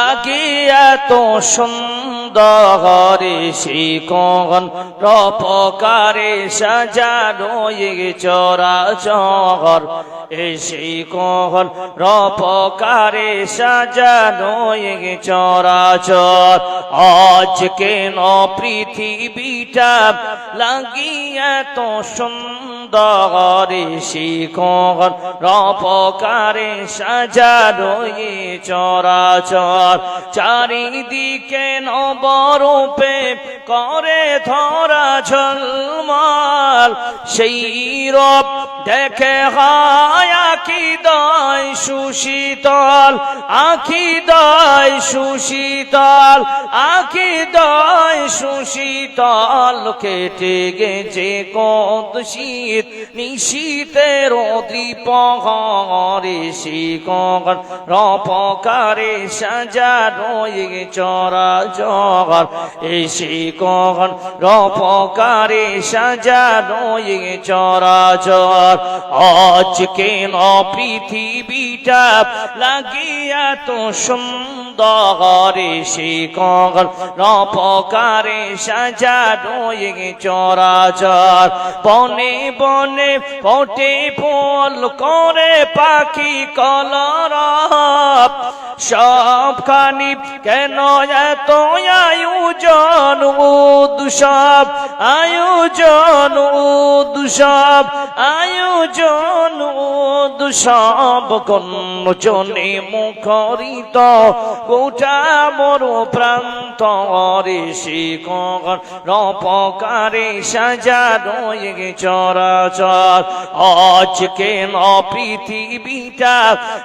লাগিয়া তো সুন্দর শিকন রপকারে সাজানো চরাচর শিকন রপকারে সাজানো চরাচর আজ কেন পৃথিবীটা লাগিয়া তো সুন্দর শিকন রপকারে সাজানো চরাচর চারিদিকে নবরূপে করে ধরা ঝলমল সেই রূপ দেখে হয় আকিদায় সুশীতল আকিদায় সুশীতল আকিদায় সুশীতল কেটে গেছে কত শীত নিশীতের দ্বীপহরে শিকন রপকারে সাজানো চরাচর শিকন রপকারে সাজানো চরাচর আজ কেন পৃথিবীটা লাগিয়া তো সুন্দর শিকন রপকারে সাজানো চরাচর বনে বনে ফোটে ফুল করে পাখি কলরব সবখানি কেন এত আয়োজন উৎসব আয়োজন উৎসব আয়োজন উৎসব কন্যজনে মুখরিত গোটা মোর প্রান্তরে শিকন রপকারে সাজানো চরাচর আজ কেন পৃথিবীটা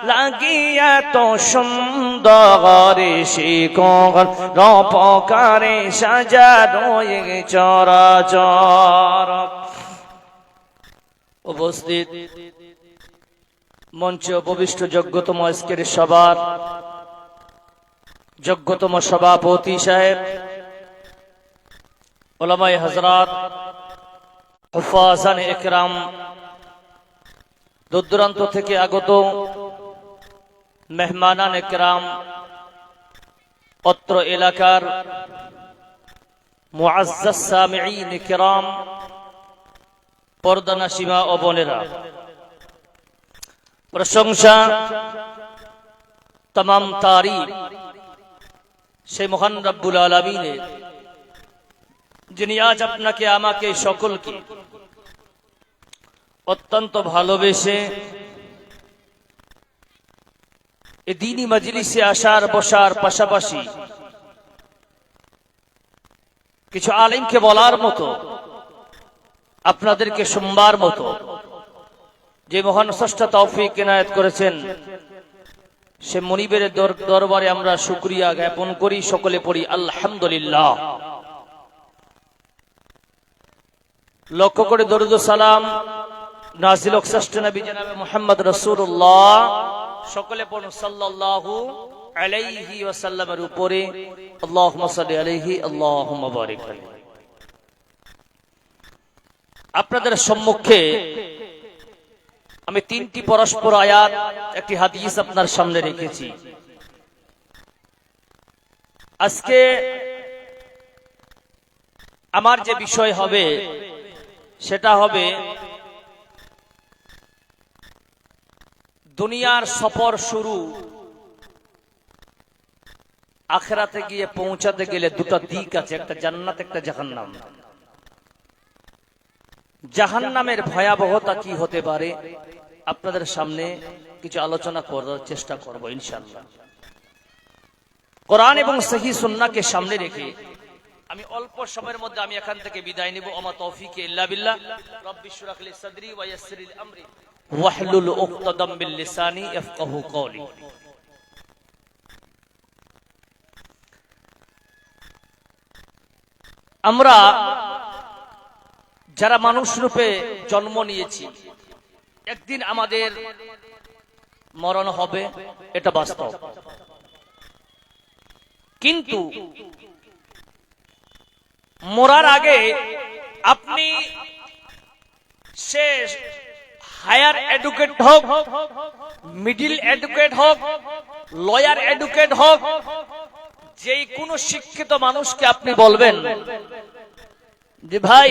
লাগিয়া তো সুন্দর শিকন রপকারে সাজানো চরাচর। উপস্থিত মঞ্চে উপবিষ্ট যোগ্যতম আজকের সভার যোগ্যতম সভাপতি সাহেব, উলামায়ে হযরত, হুফাজানে ইকরাম, দূর দূরান্ত থেকে আগত মেহমানান ইকরাম, অত্র এলাকার মুআজ্জাজ সামিঈন ইকরাম, পর্দানাশিমা ও বোনেরা, প্রশংসা तमाम तारीफ সেই মহান রব্বুল আলামিনের, যিনি আজ আপনাকে আমাকে সকলকে অত্যন্ত ভালোবেসে এই দ্বীনি মজলিসে আসার বসার পাশাপাশি কিছু আলেমকে বলার মতো, আপনাদেরকে শুনবার মতো যে মহান স্রষ্টা তৌফিক ইনায়েত করেছেন, সে মনিবের দরবারে আমরা শুকরিয়া জ্ঞাপন করি। সকলে পড়ি আলহামদুলিল্লাহ। লক্ষ্য করে দরুদ ও সালাম নাজিল হোক শ্রেষ্ঠ নবী জনাবে মুহাম্মদ রাসূলুল্লাহ, সকলে পড়ুন সাল্লাল্লাহু আলাইহি ওয়াসাল্লামের উপরে। আল্লাহুম্মা সাল্লি আলাইহি আল্লাহুম্মা বারিক আলাইহি। আপনাদের সম্মুখে আমি তিনটি পরস্পর আয়াত, একটি হাদিস আপনার সামনে রেখেছি। আজকে আমার যে বিষয় হবে সেটা হবে দুনিয়ার সফর শুরু, আখিরাতে গিয়ে পৌঁছাতে গেলে দুটো দিক আছে, একটা জান্নাত, একটা জাহান্নাম। জাহান্নামের ভয়াবহতা কি হতে পারে আপনাদের সামনে কিছু আলোচনা করার চেষ্টা করব ইনশাআল্লাহ। কোরআন এবং সহিহ সুন্নাহকে সামনে রেখে আমি অল্প সময়ের মধ্যে আমি এখান থেকে বিদায় নিব। আমা তৌফিক ইল্লা বিল্লাহ। রব্বি ইশরাহ লি সাদরি ওয়া ইয়াসসির লি আমরি ওয়াহলুল উকতাদাম মিন লিসানি ইয়াফকাহু কওলি। আমরা যারা মানুষ রূপে জন্ম নিয়েছি, একদিন আমাদের মরণ হবে, এটা বাস্তব। কিন্তু মরার আগে আপনি শেষ হায়ার এডুকেট হোক, মিডিল এডুকেট হোক, লয়ার এডুকেট হোক, যে কোনো শিক্ষিত মানুষকে আপনি বলবেন যে ভাই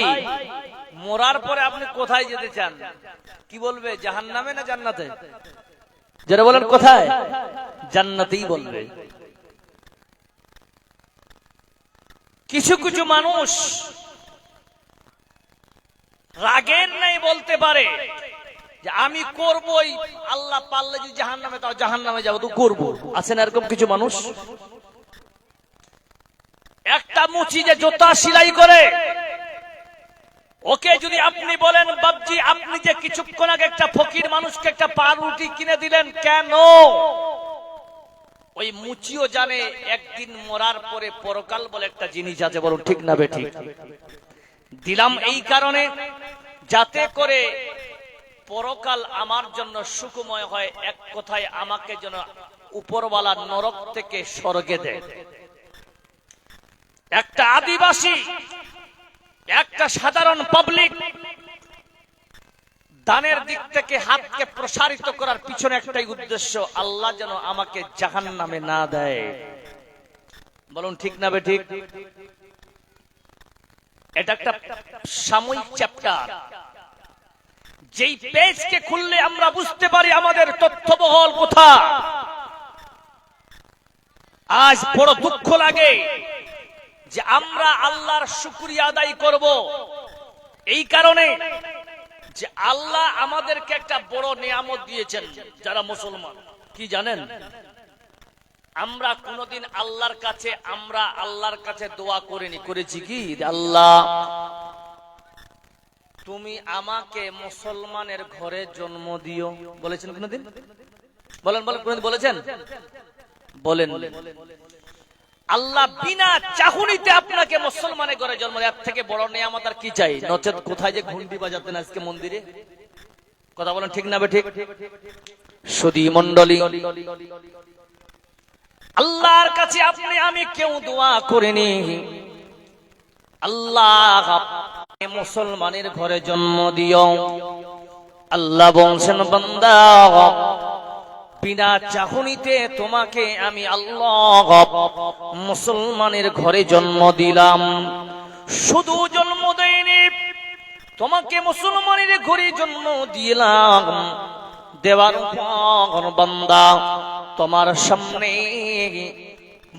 মরার পরে আপনি কোথায় যেতে চান, কি বলবে? জাহান্নামে না জান্নাতে? যারা বলেন কোথায়, জান্নাতেই বলবে। কিছু কিছু মানুষ রাগের নাই বলতে পারে যে আমি করবই, আল্লাহ পারলে যদি জাহান্নামে, তাও জাহান্নামে যাবো তো করবো। আছেন এরকম কিছু মানুষ? একটা মুচি যে জুতা সেলাই করে, ওকে যদি আপনি বলেন বাবজি আপনি যে কিছুক্ষণ আগে একটা ফকির মানুষকে একটা পাউরুটি কিনে দিলেন কেন, ওই মুচিও জানে একদিন মরার পরে পরকাল বলে একটা জিনিস আছে। বলুন ঠিক না বেঠিক? দিলাম এই কারণে যাতে করে পরকাল আমার জন্য সুখময় হয়, এক কথায় আমাকে যেন উপরওয়ালা নরক থেকে স্বর্গে দেয়। একটা আদিবাসী, একটা সাধারণ পাবলিক দানের দিক থেকে হাতকে প্রসারিত করার পিছনে একটাই উদ্দেশ্য, আল্লাহ যেন আমাকে জাহান্নামে না দেয়। বলুন ঠিক না বেঠিক? এটা একটা সাময়িক চ্যাপ্টার, যেই পেজকে খুললে আমরা বুঝতে পারি আমাদের তথ্যবহল কোথা। আজ বড় দুঃখ লাগে যে আমরা আল্লাহর শুকরিয়া আদায় করব এই কারণে যে আল্লাহ আমাদেরকে একটা বড় নিয়ামত দিয়েছেন। যারা মুসলমান, কি জানেন? আমরা কোনদিন আল্লাহর কাছে দোয়া করিনি। করেছি কি? আল্লাহ তুমি আমাকে মুসলমানের ঘরে জন্ম দিও, বলেছেন কোনদিন? বলেন বলেন, কোনদিন বলেছেন? বলেন। আল্লাহ বিনা চাহুনিতে আপনাকে মুসলমানের ঘরে জন্ম দেয়, এর থেকে বড় নিয়ামত আর কি চাই? নচেত কোথায় যে ঘন্টি বাজাতেন আজকে মন্দিরে। কথা বলেন ঠিক না বেঠিক? সুধী মণ্ডলী, আল্লাহর কাছে আপনি আমি কেউ দোয়া করিনি আল্লাহ মুসলমানের ঘরে জন্ম দিও। আল্লাহ বলছেন বান্দা বিনা চাহনিতে তোমাকে আমি আল্লাহ মুসলমানের ঘরে জন্ম দিলাম। শুধু জন্ম দেয়নি, তোমাকে মুসলমানের ঘরে জন্ম দিলাম। দেওয়ার পর বান্দা তোমার সামনে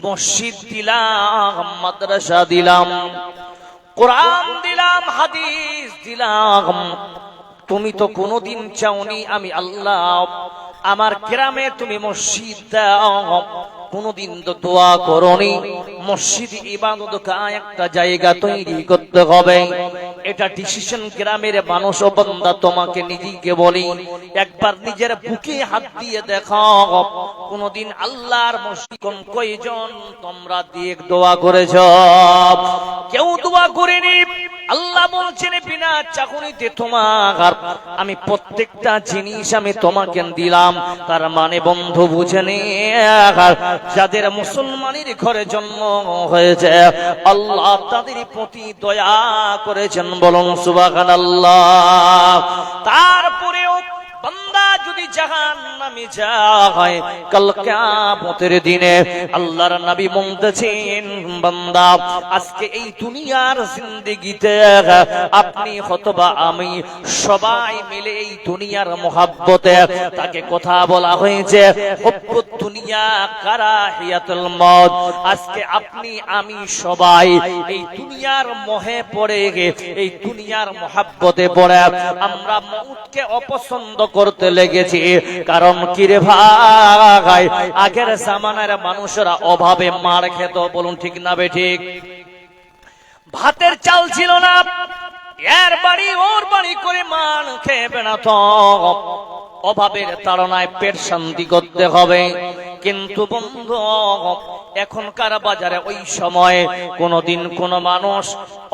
মসজিদ দিলাম, মাদ্রাসা দিলাম, কোরআন দিলাম, হাদিস দিলাম। তুমি তো কোনোদিন চাওনি আমি আল্লাহ আমার গ্রামে তুমি মসজিদ দাও, কোনদিন তো দোয়া করনি মসজিদ ইবাদত গায় একটা জায়গা তৈরি করতে হবে। এটা ডিসিশন গ্রামের মানুষ ও বান্দা তোমাকে নিজেকে বলি, একবার নিজের বুকে হাত দিয়ে দেখাও কোনদিন আল্লাহর মসজিদ কোন কয়জন তোমরা দিয়ে দোয়া করেছ? কেউ দোয়া করেনি। আল্লাহ বলছেন বিনা চাকুরিতে তোমার আমি প্রত্যেকটা জিনিস আমি তোমাকে দিলাম। তার মানে বন্ধু বুঝে নে, যাদের মুসলমানের ঘরে জন্ম হয়েছে আল্লাহ তাদের প্রতি দয়া করেছেন। বলুন সুবহানাল্লাহ। তারপরেও বান্দা যদি জাহান্নামে যায় কাল কিয়ামতের দিনে আল্লাহর নবী বলতেছেন বান্দা আজকে এই দুনিয়ার জিন্দেগিতে আপনি অথবা আমি সবাই মিলে এই দুনিয়ার মোহাব্বতে তাকে কথা বলা হয়েছে হুব্বুদ দুনিয়া কারাহিয়াতুল মউত। আজকে আপনি আমি সবাই এই দুনিয়ার মোহে পড়ে এই দুনিয়ার মোহাব্বতে পড়ে আমরা মউতকে অপছন্দ করতে লেগেছি। কারণ কি রে ভাই, আগের জামানার মানুষরা অভাবে মার খেত। বলুন ঠিক না বেঠিক? ভাতের চাল ছিল না, এর বাড়ি ওর বাড়ি করে মান খেয়ে বেড়াতো। অভাবের তাড়নায় পেট শান্তি করতে হবে। কিন্তু বন্ধু এখনকার বাজারে ওই সময় কোনদিন কোন মানুষ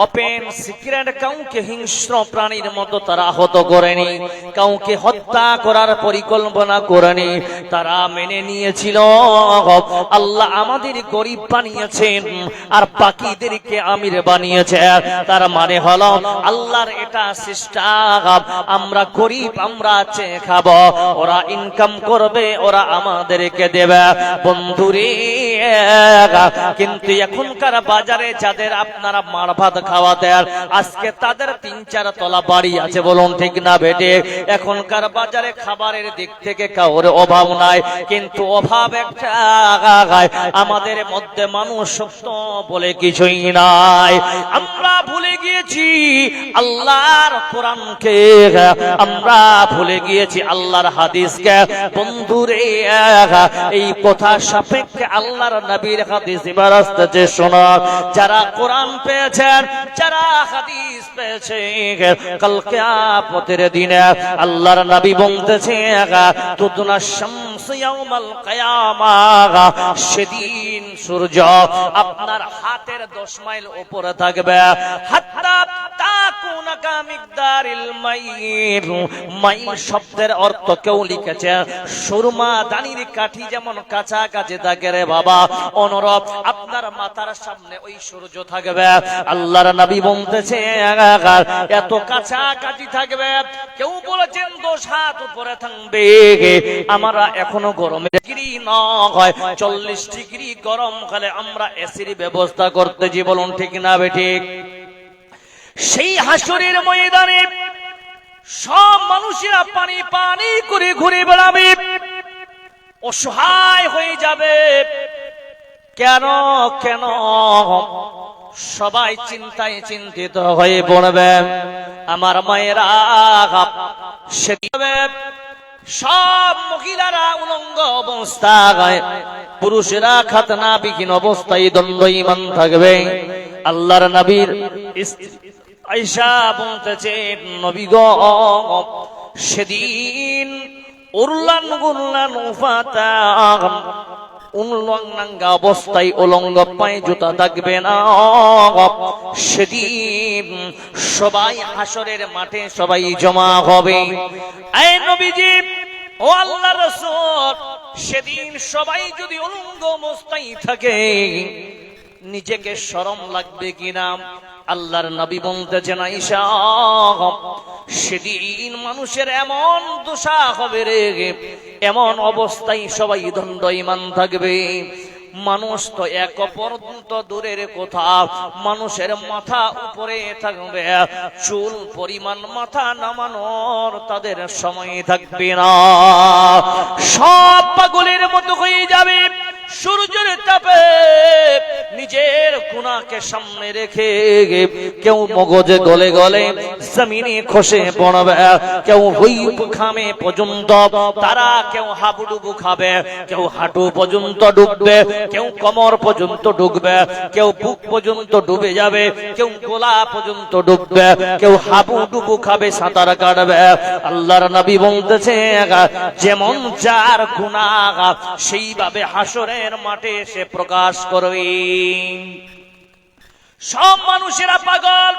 ওপেন সিক্রেট কাউকে হিংস্র প্রাণীর মতো তারা আহত করেনি, কাউকে হত্যা করার পরিকল্পনা করেনি। তারা মেনে নিয়েছিল আল্লাহ আমাদের গরিব বানিয়েছেন আর বাকিদেরকে আমির বানিয়েছে। তার মানে হলো আল্লাহর এটা সিস্টেম, আমরা গরিব আমরা চেয়ে খাবো, ওরা ইনকাম করবে ওরা আমাদেরকে দেবে। বন্ধুরে। কিন্তু এখনকার বাজারে যাদের আপনারা মার ভাত খাওয়া দেন, আজকে তাদের ৩-৪ তলা বাড়ি আছে, বলুন ঠিক না বেটে? এখনকার বাজারে খাবারের দিক থেকে কাউর অভাব নাই, কিন্তু অভাব একটা, আমাদের মধ্যে মানুষ সত্য বলে কিছুই নাই। আমরা ভুলে গিয়েছি আল্লাহর কোরআনকে, আমরা ভুলে গিয়েছি আল্লাহর হাদিসকে। বন্ধুরে, এই কথা সাপেক্ষে আল্লাহর নবীর হাদিস এবার আসতেছে, শোনো। যারা কোরআন পেয়েছেন, যারা হাদিস পেয়েছেন, কাল কিয়ামতের দিনে আল্লাহর নবী বলতেছে, তুদনা শামস ইয়াউমাল কিয়ামাহ, সেদিন সূর্য আপনার হাতের 10 মাইল উপরে থাকবে। হাত্তা তাকুনা কামিকদারিল মাইল, মাইল শব্দের অর্থ কেউ লিখেছে সুরমা দানির কাঠি যেমন কাছাকাছি থাকে রে বাবা, অনুরূপ আপনার মাথার সামনে ওই সূর্য থাকবে। আল্লাহর নবী বলতেছে এত কাছাকাছি থাকবে, কেউ বলেছেন 10 হাত উপরে থাকবে। আমরা এখনো গরমে ডিগ্রি নয় 40 ডিগ্রি গরম কালে আমরা এসির ব্যবস্থা করতেছি, বলুন ঠিক না বেঠিক? সেই হাসরের ময়দানে সব মানুষেরা পানি পানি করে ঘুরে বেড়াবে, অসহায় হয়ে যাবে। কেন কেন? সবাই চিন্তায় চিন্তিত হয়ে পড়বে। আমার মায়েরা, সব মহিলারা উলঙ্গ অবস্থায়, পুরুষেরা খাতনা বিহীন অবস্থায় দণ্ডায়মান থাকবে। আল্লাহর নবীর আয়েশা বলতেছেন, নবী গো, সেদিন উরলান গুরলান উফাতা, উলঙ্গা অবস্থায় উলঙ্গ পায়ে জুতা থাকবে না। সেদিন সবাই হাসরের মাঠে সবাই জমা হবে। এই নবীজি, ও আল্লাহর রাসূল, সেদিন সবাই যদি উলঙ্গ অবস্থায় থাকে, নিজেকে শরম লাগবে কিনা? আল্লাহর নবী বলতেছেন, আয়েশা, সেদিন মানুষের এমন দশা হবে রে, এমন অবস্থায় সবাই দণ্ডায়মান থাকবে। মানুষ তো এক পর্যন্ত দূরের কথা, মানুষের মাথা উপরে থাকবে, চুল পরিমাণ মাথা নামানোর তাদের সময় থাকবে না। সব পাগলের মতো হয়ে যাবে। সূর্যের তাপে নিজের গুনাহকে সামনে রেখে কেউ মগজে গলে গলে জমিনে খসে পড়বে, কেউ হুইপ খামে পর্যন্ত তারা, কেউ হাবুডুবু খাবে, কেউ হাঁটু পর্যন্ত ডুববে, কেউ কোমর পর্যন্ত ডুববে, কেউ বুক পর্যন্ত ডুবে যাবে, কেউ গলা পর্যন্ত ডুববে, কেউ হাবুডুবু খাবে, সাঁতার কাটবে। আল্লাহর নবী বলতেছে, যেমন যার গুনাহ সেইভাবে হাসরে মাঠে সে প্রকাশ করবে। সব মানুষেরা পাগল।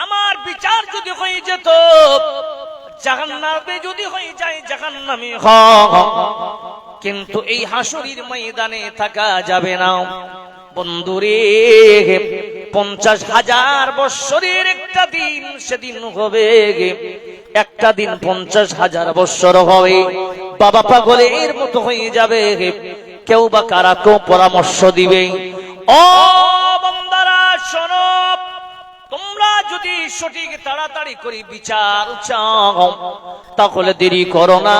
আমার বিচার যদি হয়ে যেত, জাহান্নামে যদি হয়ে যায়, জাহান্নামী হয়, কিন্তু এই হাসরের ময়দানে থাকা যাবে না। বন্ধুরে, 50,000 বৎসরের একটা দিন সেদিন হবে, একটা দিন 50,000 বৎসর হবে। বাবা পাগলের মতো হয়ে যাবে। কেউ বা কারা কেউ পরামর্শ দিবে, ও বান্দারা শোনো, তোমরা যদি সঠিক তাড়াতাড়ি করে বিচার চাও, তাহলে দেরি করো না,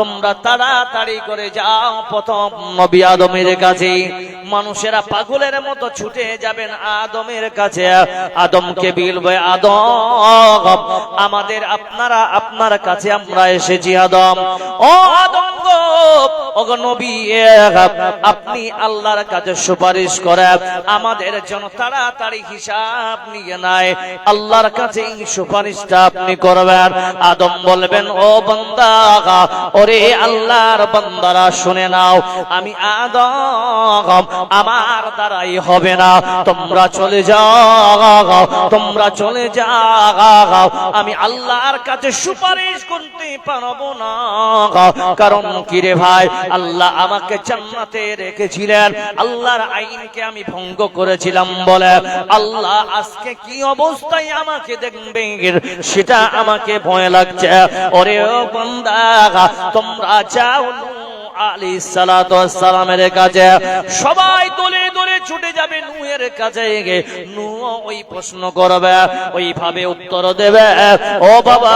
তোমরা তাড়াতাড়ি করে যাও প্রথম নবী আদমের কাছে। মানুষেরা পাগলের মতো ছুটে যাবেন আদমের কাছে, আদমকে বলবে, আদম, আমাদের আপনার কাছে আমরা এসেছি। আদম, ও আদম গো, ওগো নবী, আপনি আল্লাহর কাছে সুপারিশ করে আমাদের জন্য তাড়াতাড়ি হিসাব নিয়ে নাই, আল্লাহর কাছে এই সুপারিশটা আপনি করবেন। আদম বলবেন, ও বান্দা, ওরে আল্লাহর বান্দারা শুনে নাও, আমি আদম, আমার দ্বারাই হবে না, তোমরা চলে যাও, তোমরা চলে যাও, আমি আল্লাহর কাছে সুপারিশ করতে পারবো না। কারণ কি রে ভাই, আল্লাহ আমাকে জান্নাতে রেখেছিলেন, আল্লাহর আইনকে আমি ভঙ্গ করেছিলাম বলে আল্লাহ আজকে কি অবস্থায় আমাকে দেখবে সেটা আমাকে ভয় লাগছে। ওরে ও বান্দা, তোমরা যাও আলাইহিস সালাতু ওয়াস সালামের কাছে। সবাই দলে দলে ছুটে যাবে নূহের কাছে। নূহ ওই প্রশ্ন করবে, ওইভাবে উত্তর দেবে, ও বাবা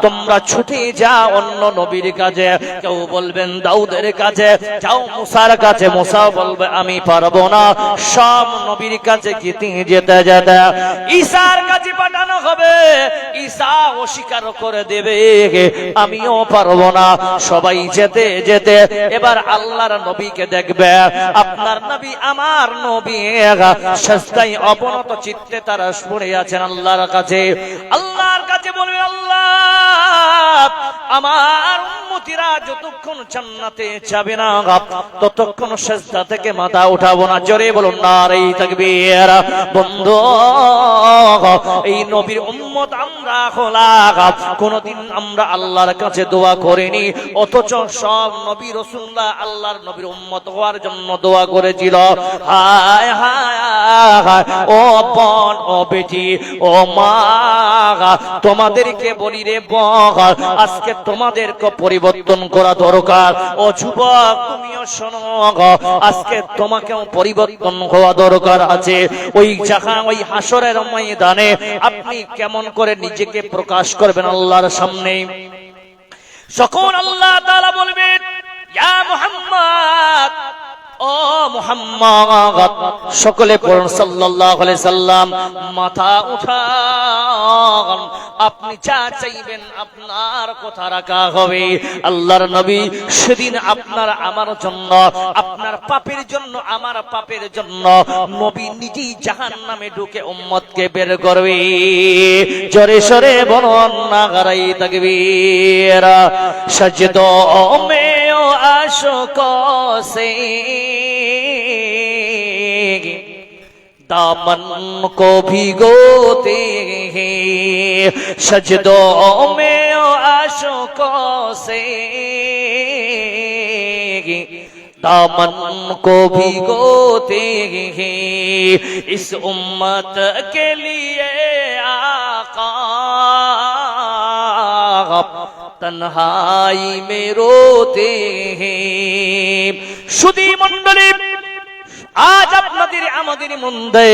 তোমরা ছুটে যাও অন্য নবীর কাছে। কেউ বলবেন দাউদের কাছে, যাও মুসার কাছে। মুসা বলবে আমি পারবো না। সব নবীর কাছে গিয়ে যেতে যেতে ঈসার কাছে পাঠানো হবে। ঈসা অস্বীকার করে দেবে, আমিও পারবো না। সবাই যেতে যেতে এবার আল্লাহর নবীকে দেখবে। আপনার নবী আমার নবী সিজদায় অবনত চিত্তে তারা পড়ে আছেন আল্লাহর কাছে। আল্লাহর কাছে বলবে, আল্লাহ আমার উম্মতিরা যতক্ষণ জান্নাতে যাবে না ততক্ষণ সিজদা থেকে মাথা উঠাবো না। জোরে বলুন নারে তাকবীর। বন্ধু, এই নবীর উম্মত আমরা হলা, কোনদিন আমরা আল্লাহর কাছে দোয়া করিনি, অথচ সব নবী রাসূলুল্লাহ আল্লাহর নবীর উম্মত হওয়ার জন্য দোয়া করেছিল। হায় হায় ও বোন, ও বেটি, ও মা, তোমাদেরকে বলি রে বোন, আজকে তোমাদেরকে পরিবর্তন করা দরকার। ও যুবক তুমিও শোনো, আজকে তোমাকেও পরিবর্তন হওয়া দরকার আছে। ওই জায়গা, ওই হাসরের ময়দানে আপনি কেমন করে নিজেকে প্রকাশ করবেন আল্লাহর সামনে? যখন আল্লাহ তাআলা বলবেন ইয়া মুহাম্মদ, ও মুহাম্মদ, সকলে পড়ুন সাল্লাল্লাহু আলাইহি সাল্লাম, মাথা উঠান, আপনি যা চাইবেন আপনার কথা রাখা হবে। আল্লাহর নবী সেদিন আপনার আমার জন্য, আপনার পাপের জন্য, আমার পাপের জন্য নবী নিজেই জাহান্নামে ঢুকে উম্মতকে বের করবে। জোরে সরে বলুন নারে তাকবীর। সজদো মে ও আশিকো সে दामन को भिगोते हैं, सजदों में आशिकों से दामन को भिगोते हैं। इस उम्मत के लिए आका तन्हाई में रोते हैं। सुधी मंडली, আজ আপনাদের আমাদের মধ্যে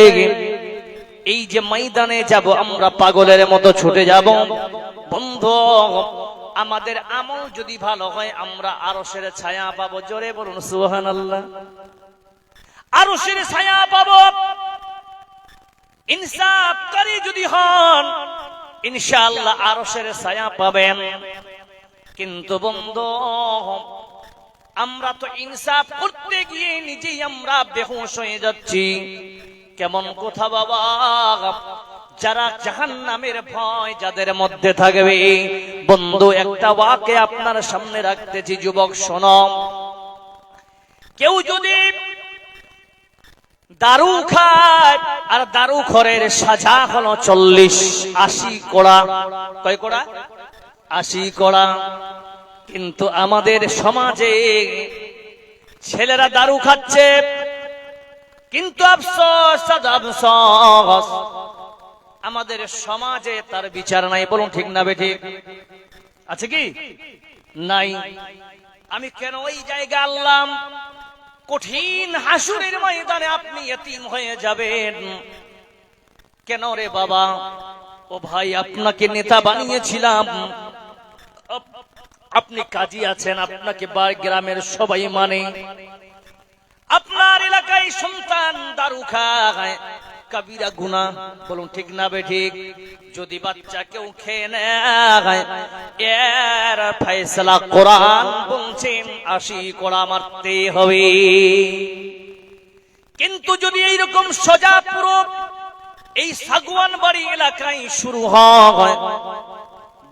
এই যে ময়দানে যাব, আমরা পাগলের মতো ছুটে যাব। বন্ধু, আমাদের আমল যদি ভালো হয় আমরা আরশের ছায়া পাবো। জোরে বলুন সুবহানাল্লাহ। আরশের ছায়া পাবো। ইনসাফকারী যদি হন ইনশাআল্লাহ আরশের ছায়া পাবেন। কিন্তু বন্ধু, আমরা তো ইনসাফ করতে গিয়ে নিজেই আমরা বেহুশ হয়ে যাচ্ছি। কেমন কথা বাবা? যারা জাহান্নামের ভয় যাদের মধ্যে থাকবে, বন্ধু একটা ওয়াকে আপনার সামনে রাখতেছি, যুবক শোনো। কেউ যদি দারু খায়, আর দারু খোরের সাজা হলো 40-80 কোড়া। কয় কোড়া? 80 কোড়া। কিন্তু আমাদের সমাজে ছেলেরা দারু খাচ্ছে, কিন্তু আফসোস আফসোস আমাদের সমাজে তার বিচার নাই। বলুন ঠিক না বেঠিক? আছে কি? নাই। আমি কেন ওই জায়গা আল্লাহ? কঠিন হাসুরের ময়দানে আপনি এতিম হয়ে যাবেন কেন রে বাবা? ও ভাই, আপনাকে নেতা বানিয়েছিলাম, আপনি কাজী আছেন, আপনাকে গ্রামের সবাই মানে। আপনার এলাকায় সন্তান দারু খায়, কবিরা গুনাহ। বলুন ঠিক না বেঠিক? যদি বাচ্চা কেউ খেয়ে নেয়, এর ফয়সালা কোরআন বলছেন 80 কোড়া মারতে হবে। কিন্তু যদি এইরকম সজা পুরো এই সাগুয়ান বাড়ি এলাকায় শুরু হয়,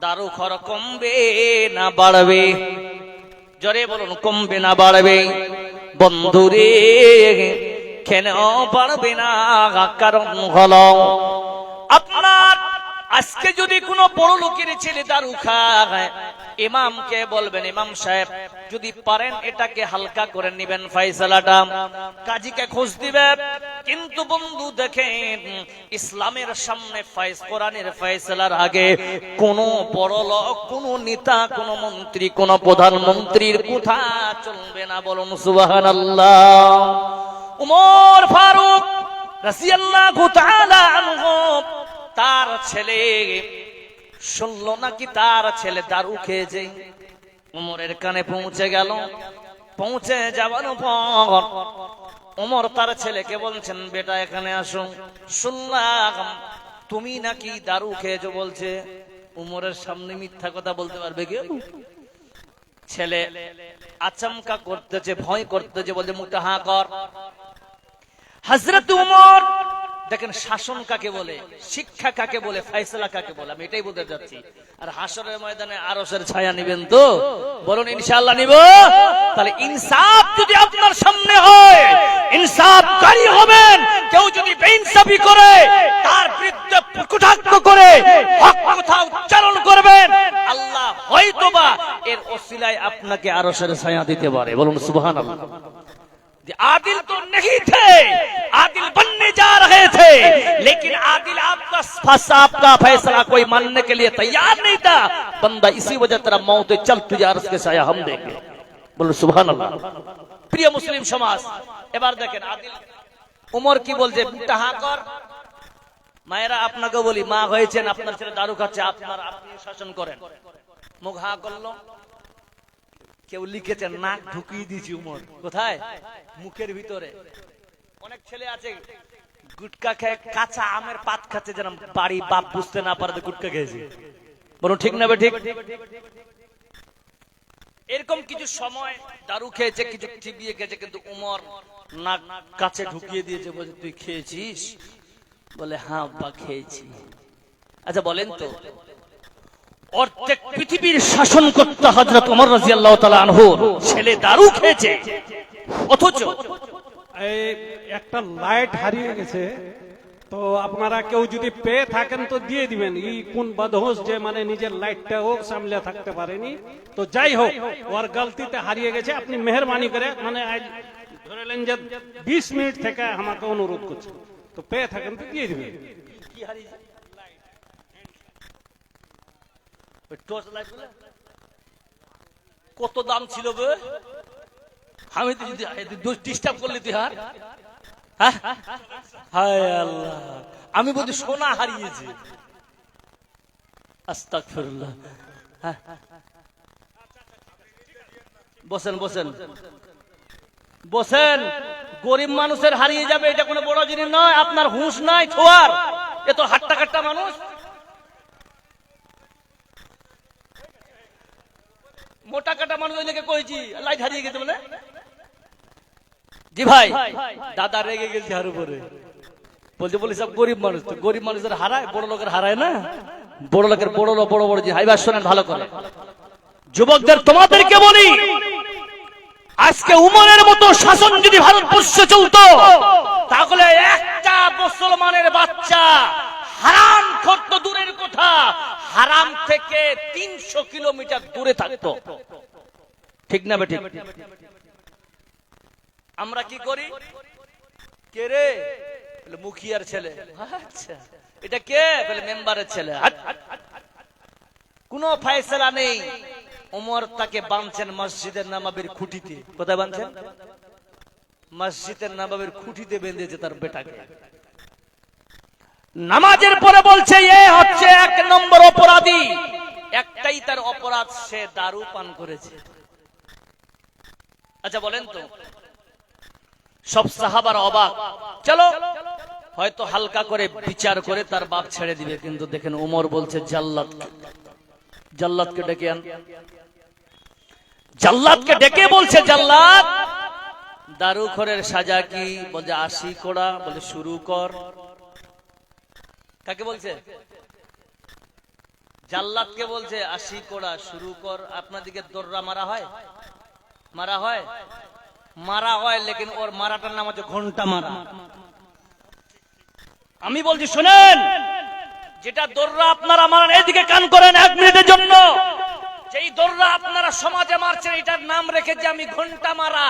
দারু খর কমবে না বাড়বে? জোরে বলুন, কমবে না বাড়বে? বন্ধুরে, কেন বাড়বে না? কারণ হলো আপনার আজকে যদি কোনো বড় লোকের ছেলে দারু খায়, ইমামকে বলবেন ইমাম সাহেব যদি পারেন এটাকে হালকা করে নেবেন ফয়সালাটা। কাজীকে খোঁজ দিবে, কিন্তু বন্ধু দেখেন, ইসলামের সামনে কোরআনের ফয়সালার আগে কোন বড় লোক, কোন নেতা, কোন মন্ত্রী, কোন প্রধানমন্ত্রীর কথা চলবে না। বলুন সুবহানাল্লাহ। উমর ফারুক রাদিয়াল্লাহু তাআলা আনহু, তার ছেলে শুনলো নাকি তার ছেলে দারু খেয়েছে, উমরের কানে পৌঁছে গেল। পৌঁছে যাওয়ার পর উমর তার ছেলেকে বলছেন, বেটা এখানে আসো, শুনলাম তুমি নাকি দারু খেয়েছো। বলছে, উমরের সামনে মিথ্যা কথা বলতে পারবে কেউ? ছেলে আচমকা করতেছে, ভয় করতেছে, বলছে মুখটা হাঁ কর। হযরত উমর দেখেন, শাসন কাকে বলে, শিক্ষা কাকে বলে, ফয়সালা কাকে বলে, আমি এটাই বলতে যাচ্ছি। আর হাসরের ময়দানে আরশের ছায়া নিবেন তো? বলুন ইনশাআল্লাহ নিব। তাহলে ইনসাফ যদি আপনার সামনে হয়, ইনসাফকারী হবেন। কেউ যদি বেইনসাফি করে, তার বিরুদ্ধে কটাক্ষ করে হক কথা উচ্চারণ করবেন, আল্লাহ হয়তোবা এর ওসিলায় আপনাকে আরশের ছায়া দিতে পারে। বলুন সুবহানাল্লাহ। आदिल तो नहीं थे, आदिल बनने जा रहे थे, लेकिन आदिल आपका फैसला कोई मानने के लिए तैयार नहीं था। बंदा इसी वजह तेरा मौत चल, तुझे अर्श के साया हम देंगे। बोलो सुभान अल्लाह। प्रिय मुस्लिम समाज, এবার দেখেন আদিল উমর কি বলছে, মুখটা হাঁ কর। মায়েরা আপনাকে বলি, মা হয়েছেন, আপনার ছেলে দারু খাচ্ছে, আপনি শাসন করেন। মুখ হাঁ করলো। কেউ লিখেছেন নাক ঢুকিয়ে দিয়েছি উমর। কোথায়? মুখের ভিতরে। অনেক ছেলে আছে গুটকা খেয়ে কাঁচা আমের পাত খাচ্ছে, যেন বাড়ি বাপ বুঝতে না পারে গুটকা খেয়েছে। বলুন ঠিক না? ঠিক। এরকম কিছু সময় দারু খেয়েছে, কিছু চিবিয়ে খেয়েছে, কিন্তু উমর নাক কাছে ঢুকিয়ে দিয়েছে। বলছে, তুই খেয়েছিস? বলে, হ্যাঁ আব্বা খেয়েছি। আচ্ছা বলেন তো, অর্ধেক পৃথিবীর শাসন করতে হযরত ওমর রাদিয়াল্লাহু তাআলা আনহুর ছেলে দারু খেয়েছে, অথচ একটা লাইট হারিয়ে গেছে। তো আপনারা কেউ যদি পেয়ে থাকেন তো দিয়ে দিবেন। এই কোন বদহোশ যে মানে নিজের লাইটটাও সামলে থাকতে পারেনি। তো যাই হোক, ওর গলতিতে হারিয়ে গেছে। আপনি মেহরবানি করে মানে আজ ধরেলেন যে 20 মিনিট থেকে আমাকে অনুরোধ করছে, তো পেয়ে থাকেন তো দিয়ে দিবেন। কি হারিয়েছে? কত দাম ছিল বে? আমি তো যদি ডিস্টার্ব করলি তুই, হায় আল্লাহ, আমি বলছি সোনা হারিয়েছে। আস্তাগফিরুল্লাহ। বসেন বসেন বসেন। গরিব মানুষের হারিয়ে যাবে, এটা কোনো বড় জিনিস নয়। আপনার হুঁশ নাই ছোয়ার, এ তো হাট্টা কাট্টা মানুষ। মোটা কাটা মানুষ কইছি লাইট হারিয়ে গেছে বলে। জি ভাই, দাদা রেগে গেছে আর উপরে বলছে, বলি সব গরিব মানুষ, তো গরিব মানুষের হারায়, বড় লোকের হারায় না। বড় লোকের বড় বড় বড় জি হাইবার শোনেন ভালো করে। যুবকদের তোমাদেরকে বলি, আজকে উমরের মতো শাসন যদি ভারতবর্ষে চলতো, তাহলে একটা মুসলমানের বাচ্চা হারাম করতো দূরের কথা, হারাম থেকে 300 কিলোমিটার দূরে থাকতো। ঠিক না বেঠিক? আমরা কি করি? কে রে? বলে মুখিয়ার ছেলে। আচ্ছা, এটা কে? বলে মেম্বারের ছেলে। কোনো ফয়সালা নেই। ওমর তাকে বাঁধছেন মসজিদের নববীর খুঁটিতে। কোথায় বাঁধছেন? মসজিদের নববীর খুঁটিতে বেঁধেছে তার বেটাকে। নামাজের পরে বলছে, এ হচ্ছে 1 নম্বর অপরাধী। একটাই তার অপরাধ, সে দারু পান করেছে। আচ্ছা বলেন তো, সব সাহাবারা অবাক। চলো হয়তো হালকা করে বিচার করে তার বাপ ছেড়ে দিবে, কিন্তু দেখেন ওমর বলছে, জাল্লাদকে ডেকে আন। জাল্লাদকে ডেকে বলছে, জাল্লাদ দারুখোরের সাজা কি? বলছে 80 কোড়া। বলে শুরু কর। কাকে বলছে? জাল্লাদকে বলছে 80 কোড়া শুরু কর। আপনাদিকে দর্রা মারা হয়? মারা হয়? মারা হয়, লেকিন ওর মারাটার নাম হচ্ছে ঘন্টা মারা। আমি বলছি শুনেন, যেটা দর্রা আপনারা মারেন, এদিকে কান করেন 1 মিনিটের জন্য। যেই দর্রা আপনারা সমাজে মারছেন, এটার নাম রেখেছি আমি ঘন্টা মারা।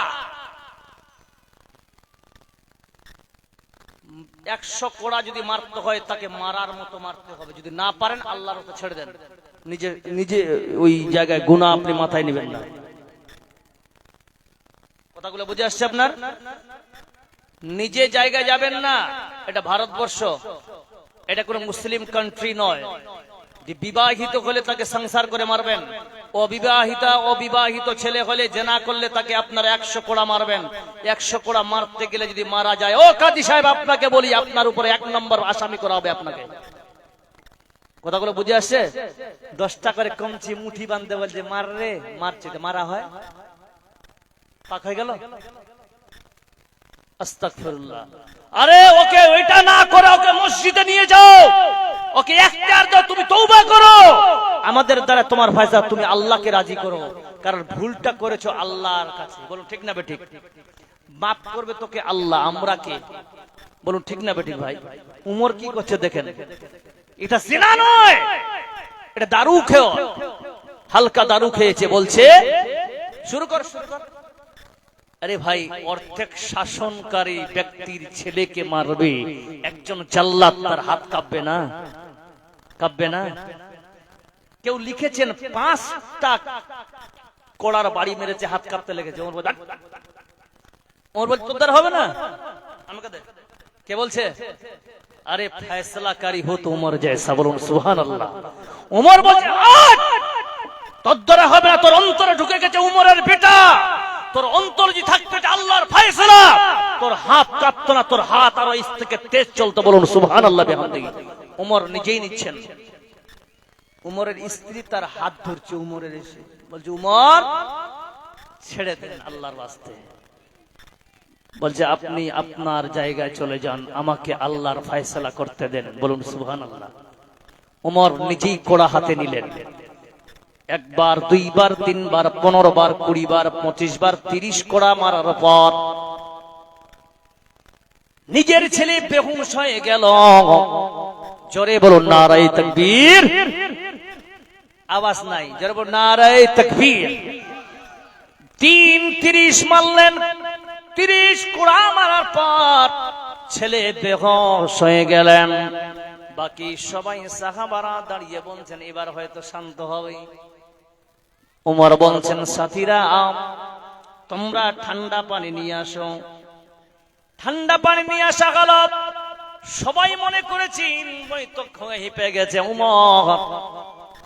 100 কোড়া যদি মারতে হয় তাকে মারার মতো মারতে হবে, যদি না পারেন আল্লাহর উপর ছেড়ে দেন, নিজে নিজে ওই জায়গায় গুনাহ আপনি মাথায় নেবেন না। কথাগুলো বুঝে আসছে আপনার? নিজে জায়গায় যাবেন না, এটা ভারতবর্ষ, এটা কোনো মুসলিম কান্ট্রি নয় যে বিবাহিত হলে তাকে সংসার করে মারবেন, অবিবাহিত ছেলে হলে জেনা করলে তাকে আপনারা 100 কোড়া মারবেন। 100 কোড়া মারতে গেলে যদি মারা যায়, ও কাজী সাহেব আপনাকে বলি, আপনার উপরে 1 নম্বর আসামি করা হবে আপনাকে। কথাগুলো বুঝে আসছে? 10 টাকার কমছি মুঠি বাঁধতে বলছে মার রে, মারছে, মারা হয়, পাক হয়ে গেল। আস্তাগফিরুল্লাহ। আরে ওকে ওইটা না করে ওকে মসজিদে নিয়ে যাও, ওকে ইখতিয়ার দাও, তুমি তওবা করো, আমাদের দ্বারা তোমার ফয়সালা তুমি আল্লাহকে রাজি করো, কারণ ভুলটা করেছো আল্লাহর কাছে। বলুন ঠিক না বেঠিক? মাফ করবে তোকে আল্লাহ, আমরা কে? বলুন ঠিক না বেঠিক ভাই? উমর কি করছে দেখেন, এটা জিনা নয়, এটা দারু খেও, হালকা দারু খেয়েছে, বলছে শুরু কর, শুরু কর। আরে ভাই, অর্ধেক শাসনকারী ব্যক্তির ছেলেকে মারবে একজন জাল্লাদ, তার হাত কাঁপবে না? কাঁপবে না? কেউ লিখেছেন 5টা কোড়ার বাড়ি মেরেছে, হাত কাঁপতে লেগেছে। ওমর বল তোর দ্বারা হবে না, আমাকে দে। কে বলছে? আরে ফয়সালাকারী হো তো উমর জैसा। বলুন সুবহানাল্লাহ। উমর বলছে তোর দ্বারা হবে না, তোর অন্তরে ঢুকে গেছে উমরের বেটা, তোর অন্তর যদি থাকতো এটা আল্লাহর ফয়সালা, তোর হাত কাঁপতো না, তোর হাত আরো ইস থেকে তেজ চলতো। বলুন সুবহানাল্লাহ বিহামদিহি। উমর নিজেই নিচ্ছেন, উমরের স্ত্রী তার হাত ধরছে, উমরের এসে বলছে উমর ছেড়ে দেন আল্লাহর ওয়াস্তে। বলছে আপনি আপনার জায়গায় চলে যান, আমাকে আল্লাহর ফয়সালা করতে দেন। বলুন সুবহানাল্লাহ। উমর নিজেই কোড়া হাতে নিলেন, 1 বার 2 বার 3 বার 15 বার 20 বার 25 বার 30 কোড়া মারার পর নিজের ছেলে বেহুশ হয়ে গেল। জোরে বলুন নারায়ে তাকবীর। আওয়াজ নাই, জোরে বলুন নারায়ে তাকবীর। 30 মারলেন, 30 কোড়া মারার পর ছেলে বেহুশ হয়ে গেলেন। বাকি সবাই সাহাবারা দাঁড়িয়ে বলছেন এবার হয়তো শান্ত হবে। উমর বলছেন সাথীরা তোমরা ঠান্ডা পানি নিয়ে আসো। ঠান্ডা পানি নিয়ে আসা গেল, সবাই মনে করেছেন হয়তো হিপে গেছে উমর,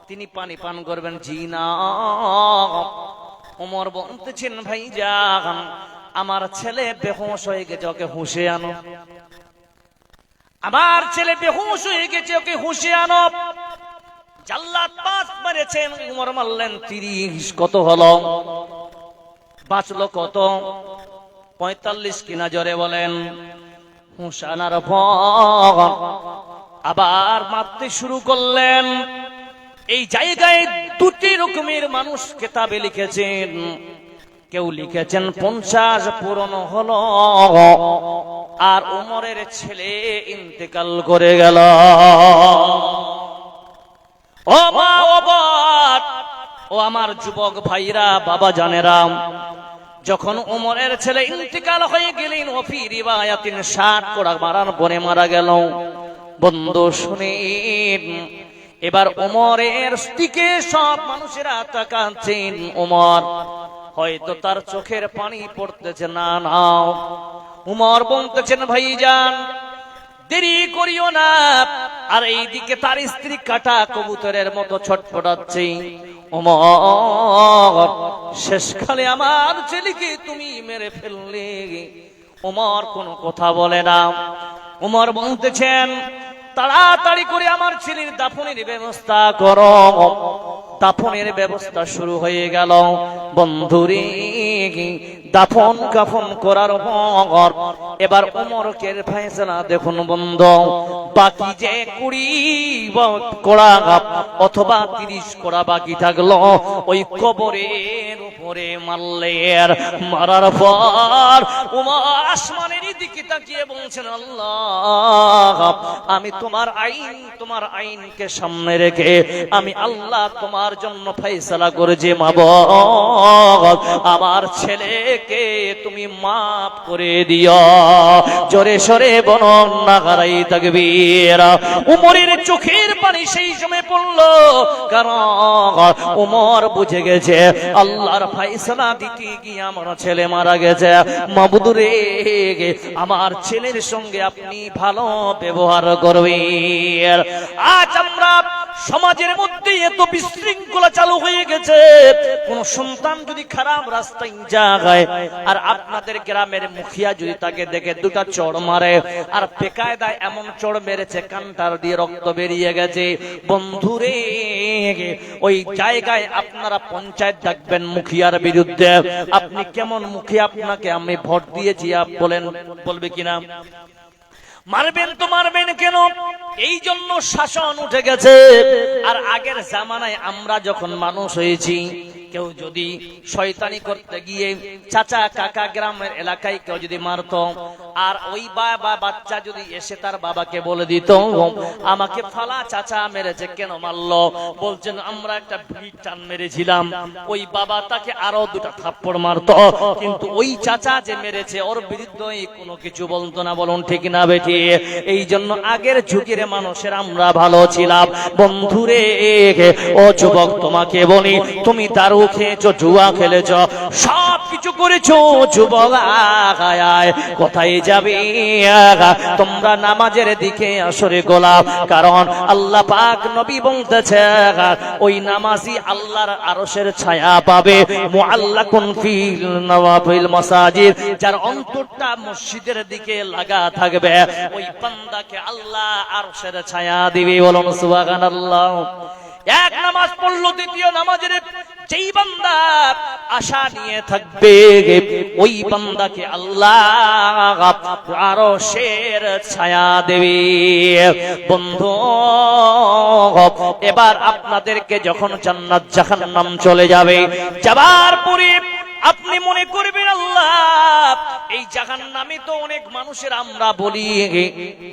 তিনি পানি পান করবেন। জি না, উমর বলতেছেন ভাইজান আমার ছেলে বেহুশ হয়ে গেছে, ওকে হুঁশে আনো। আমার ছেলে বেহুশ হয়ে গেছে, ওকে হুঁশে আনো। জাল্লাদ 5 মেরেছেন, উমর মারলেন 30। কত হলো? বাঁচলো কত? 45 কিনা? জোরে বলেন। হুঁশ আনার পর আবার মারতে শুরু করলেন। এই জায়গায় 2টি রকমের মানুষ কিতাবে লিখেছেন। কেউ লিখেছেন 50 পূরণ হলো আর উমরের ছেলে ইন্তেকাল করে গেল। ও মা, ও বাপ, ও আমার যুবক ভাইরা, বাবা জানেরা, যখন উমরের ছেলে ইন্তেকাল হয়ে গেলেন, ওফি রিওয়ায়াতিন 60 কোড়া মারার পরে মারা গেল। বন্ধু শুনেন, এবার উমরের দিকে সব মানুষেরা তাকাচ্ছেন। উমর হয়তো তার চোখের পানি পড়তেছে না। নাও উমর বলতেছেন ভাইজান দেরি করিও না। আর এইদিকে তার স্ত্রী কাটা কবুতরের মতো ছটফটাচ্ছে। উমর শেষকালে আমার ছেলেকে তুমি মেরে ফেললে। উমর কোনো কথা বলে না। উমর বলতেছেন তাড়াতাড়ি করে আমার ছেলের দাফনের ব্যবস্থা করো। দাফনের ব্যবস্থা শুরু হয়ে গেল। বন্ধুরে দাফন কাফন করার পর এবার উমরকে ফয়সালা দেখুন বন্ধু, বাকি যে 20 কোড়া অথবা 30 কোড়া বাকি থাকলো ওই কবরের উপর করে মারলেন। মারার পর উমর আসমানের দিকে তাকিয়ে বলছেন, আল্লাহ, আমি তোমার আইনকে সামনে রেখে আমি আল্লাহ তোমার জন্য ফয়সালা করেছি, মাবুদ আমার ছেলেকে তুমি মাফ করে দিও। জোরে সরে বলুন নারায়ে তাকবীর। উমরের চোখের পানি সেই সময় পড়লো, কারণ উমর বুঝে গেছে আল্লাহর ফয়সালা দিতে গিয়ে আমার ছেলে মারা গেছে। মাবুদ রে, আমার ছেলের সঙ্গে আপনি ভালো ব্যবহার করবেন। আজ আমরা সমাজের মধ্যে এত বিশৃঙ্খলা চালু হয়ে গেছে, কোন সন্তান যদি খারাপ রাস্তায় যায় আর আপনাদের গ্রামের মুখিয়া যদি তাকে দেখে দুটা চড় মারে, আর বেকায়দায় এমন চড় মেরেছে কানটার দিয়ে রক্ত বেরিয়ে গেছে, বন্ধুরে ওই জায়গায় আপনারা পঞ্চায়েত ডাকবেন মুখিয়ার বিরুদ্ধে। আপনি কেমন মুখিয়া, আপনাকে আমি ভোট দিয়েছি বলবে কিনা? মারবেন তো মারবেন কেন? এই জন্য শাসন উঠে গেছে। আর আগের জামানায় আমরা যখন মানুষ হয়েছি, কেউ যদি শয়তানি করতে গিয়ে চাচা কাকা গ্রামের এলাকায় কেউ যদি মারত, আর ওই বাচ্চা যদি এসে তার বাবাকে বলে দিত, আমাকে ফালা চাচা মেরেছে, কেন মারলো? বলছেন আমরা একটা বিড়ি টান মেরেছিলাম। ওই বাবা তাকে আরো দুটা থাপ্পড় মারতো, কিন্তু ওই চাচা যে মেরেছে ওর বিরুদ্ধে কোনো কিছু বলতো না। বলুন ঠিক না বেটি? এই জন্য আগের যুগের মানুষের আমরা ভালো ছিলাম। বন্ধুরে, ও যুবক তোমাকে বলি, তুমি দারু খেয়েছো, জুয়া খেলেছো, সব কিছু করেছো, যুবক কোথায় যাবে? তোমরা নামাজের দিকে আসরে গোলাপ, কারণ আল্লাহ পাক নবী বলতেছে ওই নামাজি আল্লাহর আরশের ছায়া পাবে। মুআল্লাকুন ফিল নওয়াফিল মাসাজিদ, যার অন্তরটা মসজিদের দিকে লাগা থাকবে, ওই বান্দাকে আল্লাহ আরশের ছায়া দিবে। বলুন সুবহানাল্লাহ। এক নামাজ পড়লো, দ্বিতীয় নামাজের যেই বান্দা আশা নিয়ে থাকবে, ওই বান্দাকে আল্লাহ আরশের ছায়া দেবে। বন্ধু, এবার আপনাদেরকে যখন জান্নাত জাহান্নাম চলে যাবে, যাবার পরে আপনি মনে করবেন আল্লাহ, এই জাহান্নামে তো অনেক মানুষের আমরা বলি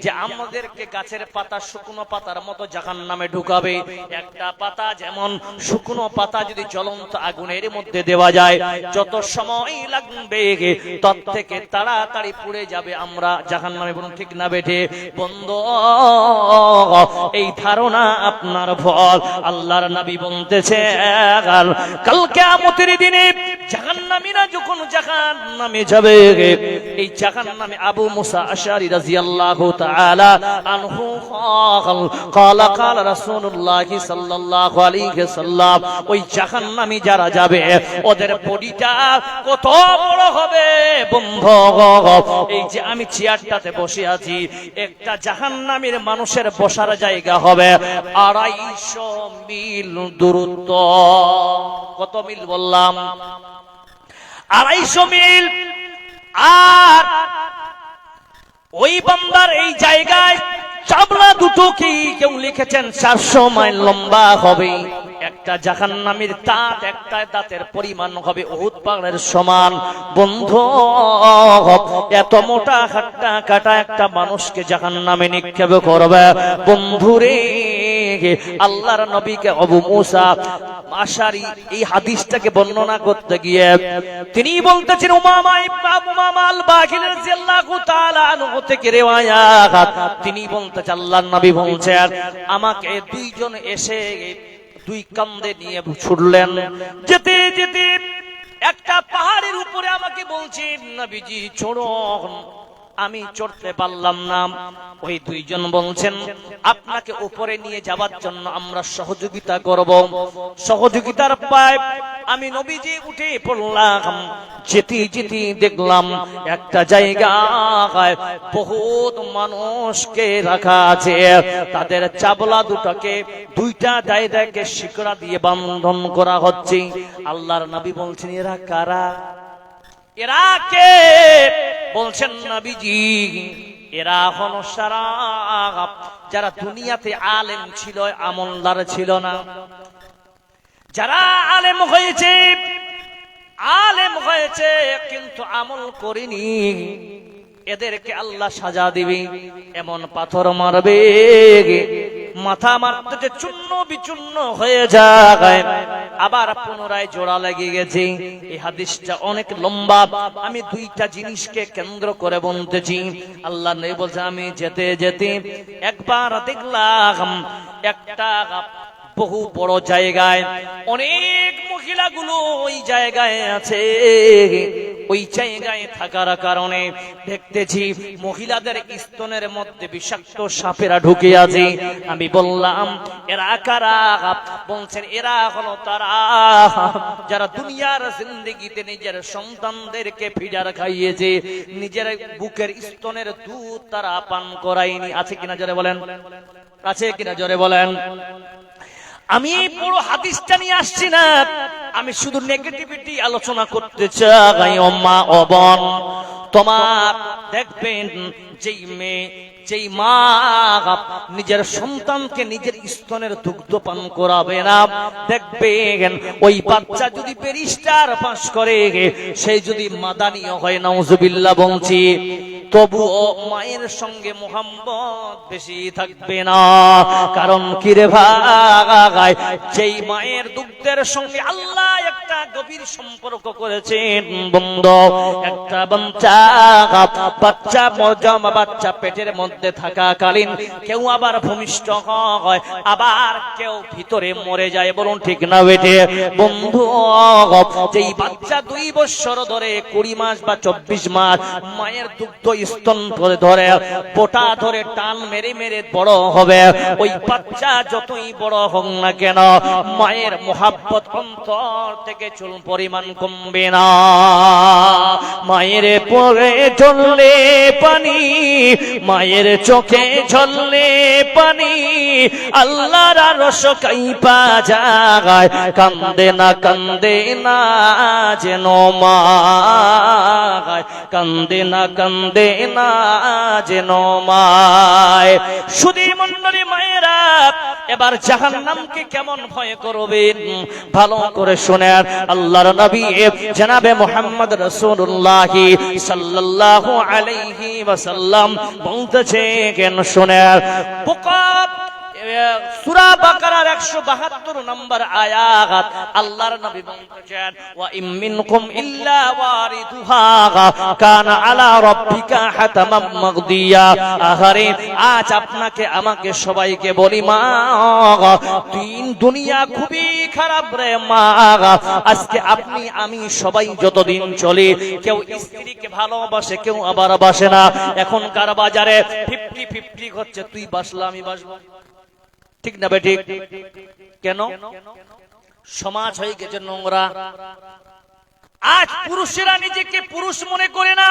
যে আমাদেরকে গাছের পাতা শুকনো পাতার মতো জাহান্নামে ঢুকাবে। একটা পাতা যেমন শুকনো পাতা যদি জ্বলন্ত আগুনের মধ্যে দেওয়া যায়, যত সময় লাগবে তত থেকে তাড়াতাড়ি পুড়ে যাবে আমরা জাহান্নামে। বলুন ঠিক না বেঠে? বন্ধু, এই ধারণা আপনার ভুল। আল্লাহর নবী বলতেছে কাল কিয়ামতের দিনে জাহান্নামীরা যখন জাহান্নামে যাবে, এই জাহান্নামে আবু মুসা আশআরী রাদিয়াল্লাহু তাআলা আনহু ক্বালা ক্বালা রাসূলুল্লাহ সাল্লাল্লাহু আলাইহি ওয়াসাল্লাম, ওই জাহান্নামী যারা যাবে ওদের বডিটা কত বড় হবে বন্ধু। এই যে আমি চেয়ারটাতে বসে আছি, একটা জাহান্নামীর মানুষের বসার জায়গা হবে 250 মিল দূরত্ব। কত মিল বললাম? 250 মিল। আর ওই বান্দার এই জায়গায় চাবলা দুটো কি কেউ লিখেছেন 400 মাইল লম্বা হবে। একটা জাহান্নামীর দাঁত, একটা দাঁতের পরিমাণ হবে উহুদ পাহাড়ের সমান। বন্ধু, এত মোটা হাট্টা কাটা একটা মানুষকে জাহান্নামে নিক্ষেপ করবে। বন্ধুরে, আল্লাহর নবীকে আবু মুসা আশআরী এই হাদিসটাকে বর্ণনা করতে গিয়ে তিনি বলতেছেন, উমামা আল বাকির রাদিয়াল্লাহু তাআলা আনহু থেকে রিওয়ায়াত, তিনি বলতেছেন আল্লাহর নবী বলছেন, আমাকে দুইজন এসে দুই কাঁধে নিয়ে ছুটলেন। যেতে যেতে একটা পাহাড়ের উপরে আমাকে বলছেন, নবীজি চড়ুন। আমি চড়তে পারলাম না। ওই দুইজন বলছেন, আপনাকে উপরে নিয়ে যাওয়ার জন্য আমরা সহযোগিতা করব। সহযোগিতার পায় আমি নবীজি উঠে পড়লাম। যেতে যেতে দেখলাম একটা জায়গায় বহুত মানুষকে রাখা আছে, তাদের চাবলা দুটাকে দুইটা জায়গাকে শিকড়া দিয়ে বন্ধন করা হচ্ছে। আল্লাহর নবী বলছেন, এরা কারা? এরা কে? বলছেন নবীজি, এরা হলো সারা যারা দুনিয়াতে আলেম ছিল, আমলদার ছিল না। যারা আলেম হয়েছে, আলেম হয়েছে কিন্তু আমল করিনি, এদেরকে আল্লাহ সাজা দিবে, এমন পাথর মারবে মাথা মারতে যে চূর্ণ বিচূর্ণ হয়ে যায়। আবার পুনরায় জোড়া লেগে গেছে। এই হাদিসটা অনেক লম্বা, আমি দুইটা জিনিসকে কেন্দ্র করে বলতেছি। আল্লাহ নবী বলছে, আমি যেতে যেতে একবার দেখলাম একটা বহু বড় জায়গায় অনেক মহিলাগুলো ওই জায়গায় আছে। ওই জায়গায় থাকার কারণে দেখতেছি মহিলাদের স্তনের মধ্যে বিষাক্ত সাপেরা ঢুকে আছে। আমি বললাম, এরা কারা? বলছেন, এরা হলো তারা যারা দুনিয়ার জিন্দেগিতে নিজের সন্তানদেরকে ফিডার খাইয়েছে, নিজের বুকের স্তনের দুধ তারা পান করায়নি। আছে কিনা জোরে বলেন? আছে কিনা জোরে বলেন? আমি পুরো হাদিসটা নিয়ে আসছি না, আমি শুধু নেগেটিভিটি আলোচনা করতে চাই। ও মা, ও বোন, তোমার দেখবেন যেই মেয়ে, যেই মা নিজের সন্তানকে নিজের স্তনের দুগ্ধ পান করাবে না, দেখবেন ওই বাচ্চা যদি ব্যারিস্টার পাস করে, সেই যদি মাদানিও হয়, নাউজুবিল্লাহ বলছি, তবুও মায়ের সঙ্গে মোহাম্মত বেশি থাকবে না। কারণ কি রে ভাই, যেই মায়ের দুগ্ধের সঙ্গে আল্লাহ একটা গভীর সম্পর্ক করেছেন বন্ধু, একটা বাচ্চা পেটের মধ্যে থাকাকালীন কেউ আবার ভূমিষ্ঠ হয়, আবার কেউ ভিতরে মরে যায়। বলুন ঠিক না বেটে? বন্ধু, যেই বাচ্চা 2 বছর ধরে 20 মাস বা 24 মাস মায়ের দুগ্ধ স্তন ধরে ধরে পোটা ধরে টান মেরে মেরে বড় হবে, ওই বাচ্চা যতই বড় হোক না কেন, মায়ের মোহাব্বত অন্তর থেকে চুল পরিমাণ কমবে না। মায়ের পরে ঝরলে পানি, মায়ের চোখে ঝরলে পানি, আল্লাহর আরশ কাইপা যায়, কান্দে না যেন মা, কান্দে না যেন মায়। শুধু মন্ডলী মায়েরা, এবার জাহান্নামকে কেমন ভয় করবেন ভালো করে শুনেন। আল্লাহর নবী জনাবে মুহাম্মদ রাসূলুল্লাহ সাল্লাল্লাহু আলাইহি ওয়াসাল্লাম বলতেছেন, শুনেন, সূরা বাকারার 172 নম্বর আয়াত, আল্লাহর নবী বলতেছেন, ওয়া ইম মিনকুম ইল্লা ওয়ারিদুহা কানা আলা রাব্বিকা হাতামাম মাগদিয়া। আহারে, আজ আপনাকে আমাকে সবাইকে বলি মা, দুনিয়া খুবই খারাপ রে মা। আজকে আপনি আমি সবাই যতদিন চলে, কেউ স্ত্রীকে ভালোবাসে, কেউ আবার বাসে না। এখনকার বাজারে 50-50 হচ্ছে, তুই বাসলা আমি বাসবো, ঠিক না বেঠিক? কেন? সমাজ হয়ে গেছে নোংরা। আজ পুরুষেরা নিজেকে পুরুষ মনে করে না,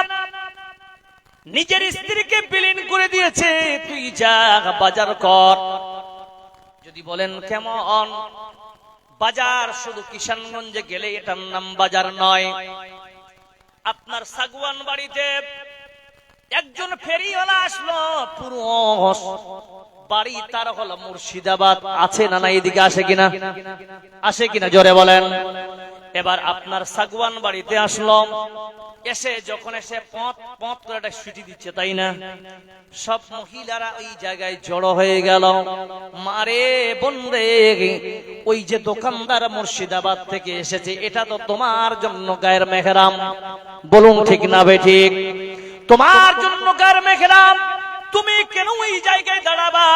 নিজের স্ত্রীকে বিলীন করে দিয়েছে, তুই যা বাজার কর। যদি বলেন কেমন? বাজার শুধু কিষানগঞ্জে গেলে এটার নাম বাজার নয়। আপনার সাগুয়ান বাড়িতে একজন ফেরিওয়ালা আসলো, পুরুষ, বাড়ি তার হলো মুর্শিদাবাদ। আছে না? না, এদিকে আসে কিনা? আসে কিনা জোরে বলেন? এবার আপনার সাগুয়ান বাড়িতে আসলো, এসে যখন এসে পথ করে একটা ছুটি দিচ্ছে, তাই না? সব মহিলারা ওই জায়গায় জড়ো হয়ে গেল। মারে বোন রে, ওই যে দোকানদার মুর্শিদাবাদ থেকে এসেছে, এটা তো তোমার জন্য গায়ের মেহরাম। বলুন ঠিক না বেঠিক? তোমার জন্য গায়ের মেহরাম, তুমি কেন ওই জায়গায় দাঁড়াবা?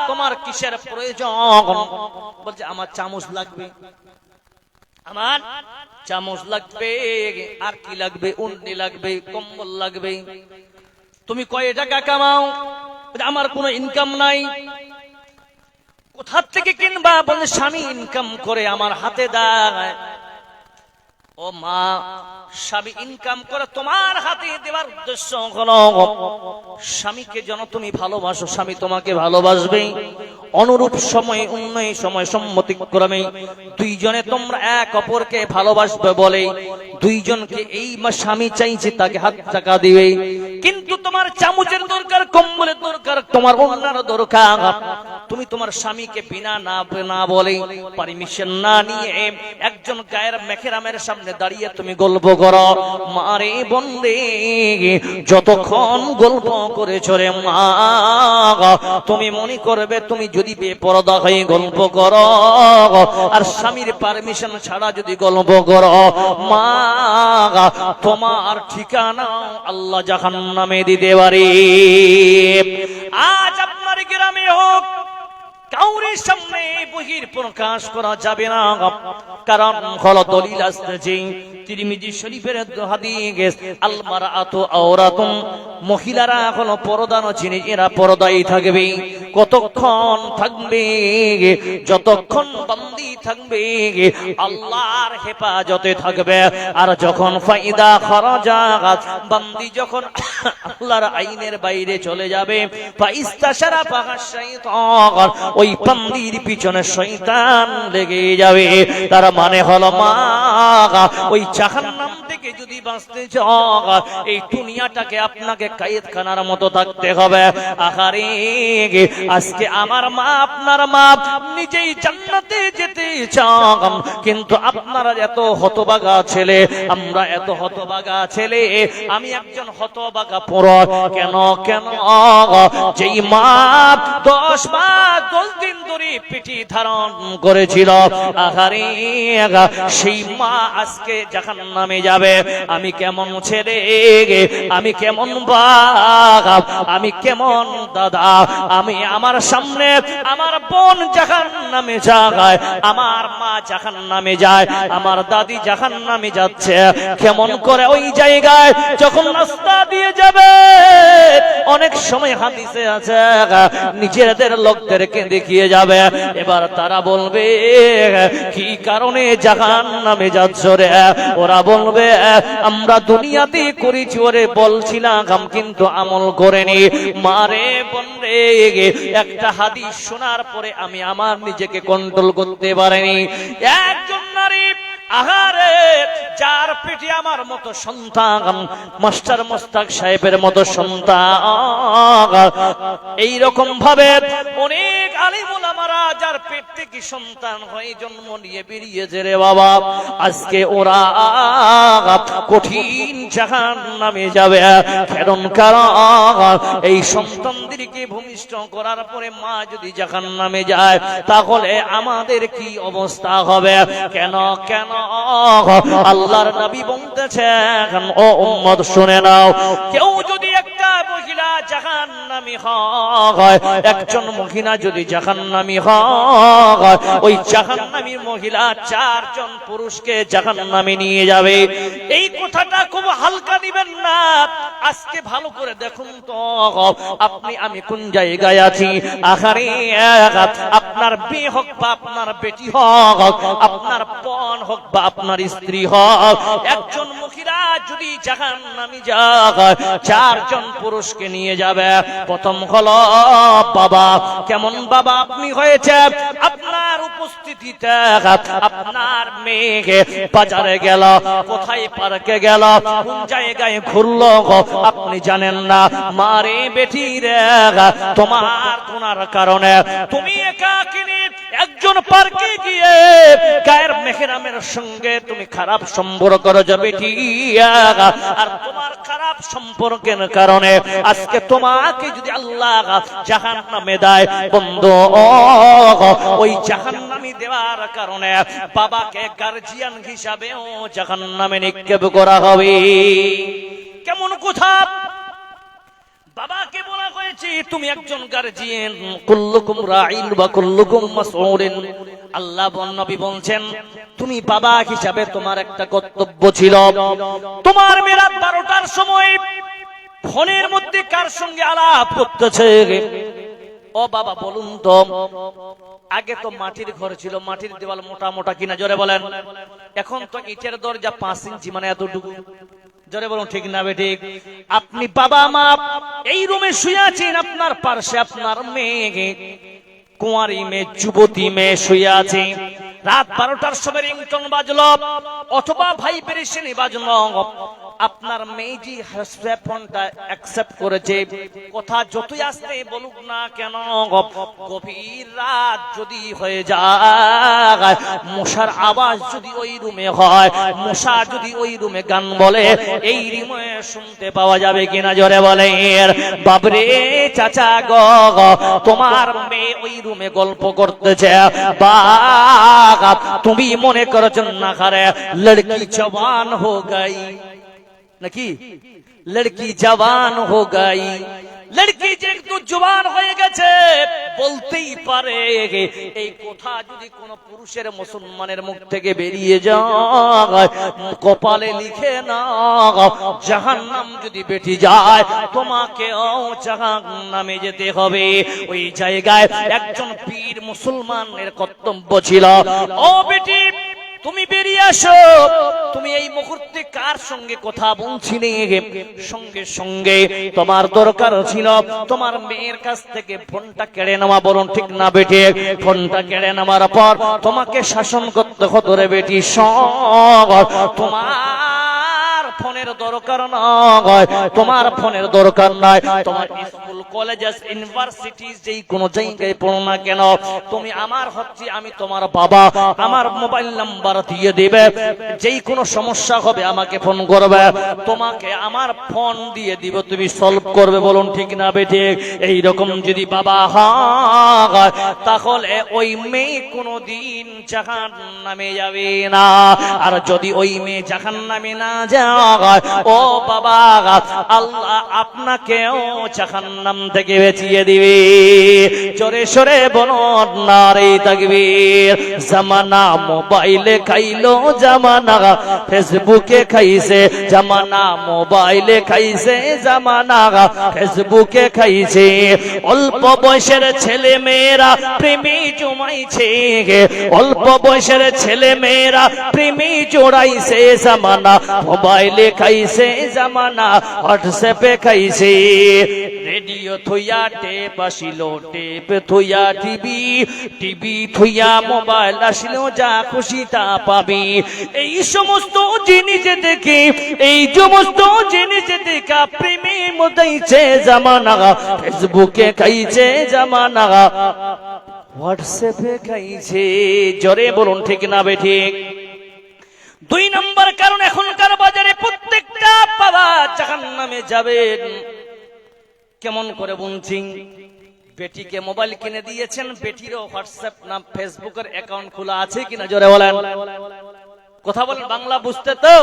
তোমার কিসের প্রয়োজন? বলছে, আমার চামচ লাগবে, আমার চামচ লাগবে, আর কি লাগবে? উন্নি লাগবে, কম্বল লাগবে। তুমি কয় টাকা কামাও? আমার কোনো ইনকাম নাই। কোথা থেকে কিনবা? বলে, স্বামী ইনকাম করে আমার হাতে দেয়। ও মা, স্বামী ইনকাম করে তোমার হাতে দেওয়ার উদ্দেশ্য হলো স্বামীকে যেন তুমি ভালোবাসো, স্বামী তোমাকে ভালোবাসবে। অনুরূপ সময় উন্নয় সময় সম্মতিক্রমে দুইজনে তোমরা এক অপরকে ভালোবাসবে বলে দুইজনকে এই স্বামী চাইছে তাকে হাত টাকা দিবে। কিন্তু তোমার চামচের দরকার, কম্বলের দরকার, তোমার ওড়নার দরকার, তুমি তোমার স্বামীকে বিনা না বলে পারমিশন না নিয়ে একজন গায়ের মেখেরামের সামনে দাঁড়িয়ে তুমি গল্প করো, মারে বন্দে যতক্ষণ গল্প করেছো রে মা, তুমি মনে করবে তুমি যদি বেপরদা হয়ে গল্প করো আর স্বামীর পারমিশন ছাড়া যদি গল্প করো, মা তোমার ঠিকানা আল্লাহ জাহান্নামে দিতে পারে। আজ আপনার গ্রামে হোক কাউরের সামনে বহির প্রকাশ করা যাবে না, কারণ হলো দলিল আসছে তিরমিজি শরীফের হাদিস, আল মারআতু আওরাতুন, মহিলারা হলো পর্দা নচিনে, এরা পর্দাই থাকবে। কতক্ষণ থাকবে? যতক্ষণ বান্দি থাকবে আল্লাহর হেফাজতে থাকবে। আর যখন ফাইদা খরাজাত, বান্দি যখন আল্লাহর আইনের বাইরে চলে যাবে, ফাইস্তাশারা ফাহাশ শাইতান, ওই বান্দির পিছনে শয়তান লেগে যাবে। তার মানে হলো মা, ওই জাহান্নাম থেকে যদি বাঁচতে চাও এই দুনিয়াটাকে আপনাকে কায়েতখানার মতো থাকতে হবে। আহারে আজকে আমার মা আপনার মা নিজেই জান্নাতে যেতে চান, কিন্তু আপনারা এত হতভাগা ছেলে, আমরা এত হতভাগা ছেলে। আমি একজন হতভাগা পুরুষ। কেন কেন? যেই মা 10 মাস 10 দিন ধরে পেটি ধারণ করেছিল, আহারে সেই মা আজকে জাহান্নামে যাবে। আমি কেমন ছেলে, আমি কেমন বাপ, আমি কেমন দাদা, আমি আমার সামনে আমার বোন জাহান্নামে যায়, আমার মা জাহান্নামে যায়, আমার দাদি জাহান্নামে যাচ্ছে। কেমন করে ওই জায়গায় যখন রাস্তা দিয়ে যাবে, অনেক সময় হাদিসে আছে নিজেদের লোকদেরকে দেখিয়ে যাবে। এবার তারা বলবে কি কারণে জাহান্নামে যাচ্ছ রে? ওরা বলবে আমরা দুনিয়াতে করেছি, ওরে বলছিলাম কিন্তু আমল করেনি। মারে বলবে একটা হাদিস শোনার পরে আমি আমার নিজেকে কন্ট্রোল করতে পারিনি। একজন নারী, আহারে যার পেটে আমার মতো সন্তান, মাস্টার মোস্তাক সাহেবের মতো সন্তান, এইরকম ভাবে অনেক আলিম ওলামারা যার পেট থেকে সন্তান হয়ে জন্ম নিয়ে বেরিয়েছে রে বাবা, আজকে ওরা কঠিন জাহান্নামে যাবে। কারণ এই সন্তানদেরকে ভূমিষ্ঠ করার পরে মা যদি জাহান্নামে যায়, তাহলে আমাদের কি অবস্থা হবে? কেন কেন? আল্লাহর নবী বলতেছেন, ও উম্মত শুনে নাও, কেউ যদি একটা মহিলা জাহান্নামী হয়, একজন মহিলা যদি জাহান্নামী হয়, ওই জাহান্নামী মহিলা 4 জন পুরুষকে জাহান্নামে নিয়ে যাবে। এই কথাটা খুব হালকা দিবেন না। আজকে ভালো করে দেখুন তো আপনি আমি কোন জায়গায় আছি। আহারে আপনার বিয়ে হোক বা আপনার বেটি হোক, আপনার বোন হোক বা আপনার স্ত্রী হোক, একজন মহিলা যদি জাহান্নামে যায় 4 জন পুরুষকে নিয়ে যাবে। প্রথম হলো বাবা। কেমন বাবা আপনি হয়েছে? আপনার উপস্থিতিতে আপনার মেয়ে বাজারে গেল, কোথায় পার্কে গেল, কোন জায়গায় ঘুরলো আপনি জানেন না। মারে বেটি রে, তোমার গুনার কারণে তুমি একাকিনী একজন পার্কে গিয়ে গায়ের মেহরামের সঙ্গে তুমি খারাপ সম্পর্ক করেছো বেটি, আর তোমার খারাপ সম্পর্কের কারণে আজকে তোমাকে যদি আল্লাহ জাহান্নামে দেয়, বন্ধু ওই জাহান্নামে দেওয়ার কারণে বাবাকে গার্জিয়ান হিসাবেও জাহান্নামে নিক্ষেপ করা হবে। কেমন কথা? বাবাকে বলা হয়েছে তুমি একজন গার্জিয়ান, কুল্লুকুম রাঈন ওয়া কুল্লুকুম মাসউলুন। আল্লাহ নবী বলেন তুমি বাবা হিসাবে তোমার একটা কর্তব্য ছিল। তোমার রাত 12টার সময় ফোনের মধ্যে কার সঙ্গে আলাপ করতেছে? ও বাবা বলুন তো, আগে তো মাটির ঘর ছিল, মাটির দেওয়াল মোটা মোটা কিনা, জোরে বলেন। এখন তো ইটের দরজা 5 ইঞ্চি, মানে এতটুকু। জোরে বলুন ঠিক না বেঠিক? আপনি বাবা মা এই রুমে শুয়ে আছেন, আপনার পাশে আপনার মেয়ে, কুঁয়ারি মেয়ে, যুবতী মেয়ে শুয়ে আছে। রাত 12টার সময় রিংটন বাজলো অথবা ভাইব্রেশন বাজলো, আপনার মেয়েজি ফোনটা অ্যাকসেপ্ট করেছে, কথা যতই আসতে বলুক না কেন, গভীর রাত যদি হয়ে যায়, মশার আওয়াজ যদি ওই রুমে হয়, মশা যদি ওই রুমে গান বলে, এই রুমে শুনতে পাওয়া যাবে কিনা জোরে বলেন। বাবরে চাচা গো, তোমার মেয়ে ওই রুমে গল্প করতেছে, বাবা তুমি মনে করছো না খারে লড়কি জওয়ান হো গাই নাকি, লড়কি জওয়ান হো গাই, লড়কি যেহেতু জওয়ান হয়ে গেছে বলতেই পারে। এই কথা যদি কোন পুরুষের মুসলমানের মুখ থেকে বেরিয়ে যায়, কপালে লিখে না জাহান্নাম যদি বেটি যায়, তোমাকেও জাহান্নামে যেতে হবে। ওই জায়গায় একজন পীর মুসলমানের কর্তব্য ছিল, ও বেটি তুমি বেরিয়ে আসো, তুমি এই মুহূর্তে কার সঙ্গে কথা বলছিলে, সঙ্গে সঙ্গে তোমার দরকার ছিল তোমার মেয়ের কাছ থেকে ফোনটা কেড়ে নেওয়া, বলুন ঠিক না বেটি? ফোনটা কেড়ে নেওয়ার পর তোমাকে শাসন করতে হতো, রে বেটি সব তোমার ফোনের দরকার নয়, তোমার ফোনের দরকার নাই, তোমার স্কুল কলেজ ইউনিভার্সিটি যেই কোন জায়গায় পড়ো না কেন, তুমি আমার হচ্ছে আমি তোমার বাবা, আমার মোবাইল নাম্বার দিয়ে দিবে, যেই কোনো সমস্যা হবে আমাকে ফোন করবে, তোমাকে আমার ফোন দিয়ে দিব, তুমি সলভ করবে, বলুন ঠিক না বেটি? এইরকম যদি বাবা হয় তাহলে ওই মেয়ে কোনদিন জাহান্নামে যাবে না। আর যদি ওই মেয়ে জাহান্নামে না যায়, ও বাবা আল্লাহ আপনাকেও জাহান্নাম থেকে বাঁচিয়ে দিবে। জোরে সরে বলুন নারে তাকবীর। জামানা মোবাইলে খাইলো, জামানা ফেসবুকে খাইছে, জামানা মোবাইলে খাইছে, জামানা ফেসবুকে খাইছে। অল্প বয়সের ছেলে মেয়েরা প্রেমে জমাইছে, অল্প বয়সের ছেলে মেয়েরা প্রেমে জোড়াইছে, জামানা মোবাইলে খাইছে, জামানা হোয়াটসঅ্যাপে খাইছে। রেডিও থুইয়া টেপ আসিল, টেপ থুইয়া টিভি, টিভি থুইয়া মোবাইল আসিল, যা খুশি তা পাবি। এই সমস্ত জিনিস দেখে, এই সমস্ত জিনিস দেখা প্রেমে মদাইছে, জামানা ফেসবুকে খাইছে, জামানা হোয়াটসঅ্যাপে খাইছে। জোরে বলুন ঠিক না বেঠিক? দুই নম্বর কারণ, এখনকার বাজারে প্রত্যেকটা বাবা জাহান্নামে যাবেন। কেমন করে বলছি? বেটিকে মোবাইল কিনে দিয়েছেন, বেটিরও হোয়াটসঅ্যাপ না ফেসবুকের অ্যাকাউন্ট খোলা আছে কিনা জোরে বলেন? কথা বলেন, বাংলা বুঝতে তো?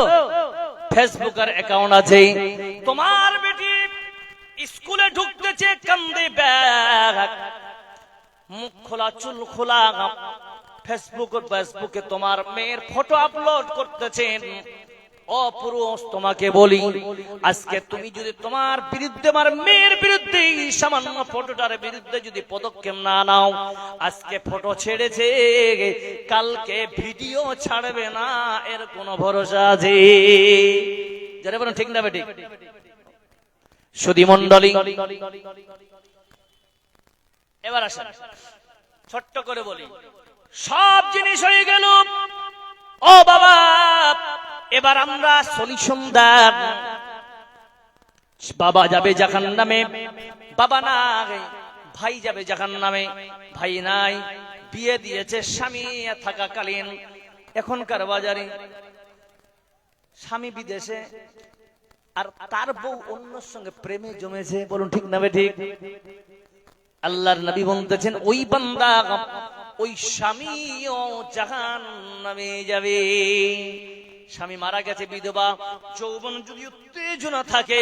ফেসবুকের অ্যাকাউন্ট আছে। তোমার বেটি স্কুলে ঢুকতেছে, কান্দে ব্যাগ, মুখ খোলা, চুল খোলা, ফেসবুকে তোমার মেয়ের ফটো আপলোড করতেছেন। ও পুরুষ তোমাকে বলি, আজকে তুমি যদি তোমার বিরুদ্ধে, আমার মেয়ের বিরুদ্ধে, সামান্য ফটোটার বিরুদ্ধে যদি পদক্ষেপ না নাও, আজকে ফটো ছেড়েছে, কালকে ভিডিও ছাড়বে না, এর কোনো ভরসা আছে? যারা বলেন ঠিক না বেটি? সুধী মন্ডলী, এবার আসেন ছোট্ট করে বলি, সব জিনিস হয়ে গেল, ও বাবা এবার আমরা সলিউশন দেন। বাবা যাবে জাহান্নামে, বাবা নাই, ভাই যাবে জাহান্নামে, ভাই নাই, বিয়ে দিয়েছে স্বামী থাকাকালীন, এখনকার বাজারে স্বামী বিদেশে আর তার বউ অন্যর সঙ্গে প্রেমে জমেছে, বলুন ঠিক না ঠিক? আল্লাহর নবী বলতেছেন, ওই বান্দা, ওই স্বামীও জাহান্নামে যাবে। স্বামী মারা গেছে, বিধবা, যৌবন যদি উত্তেজনা থাকে,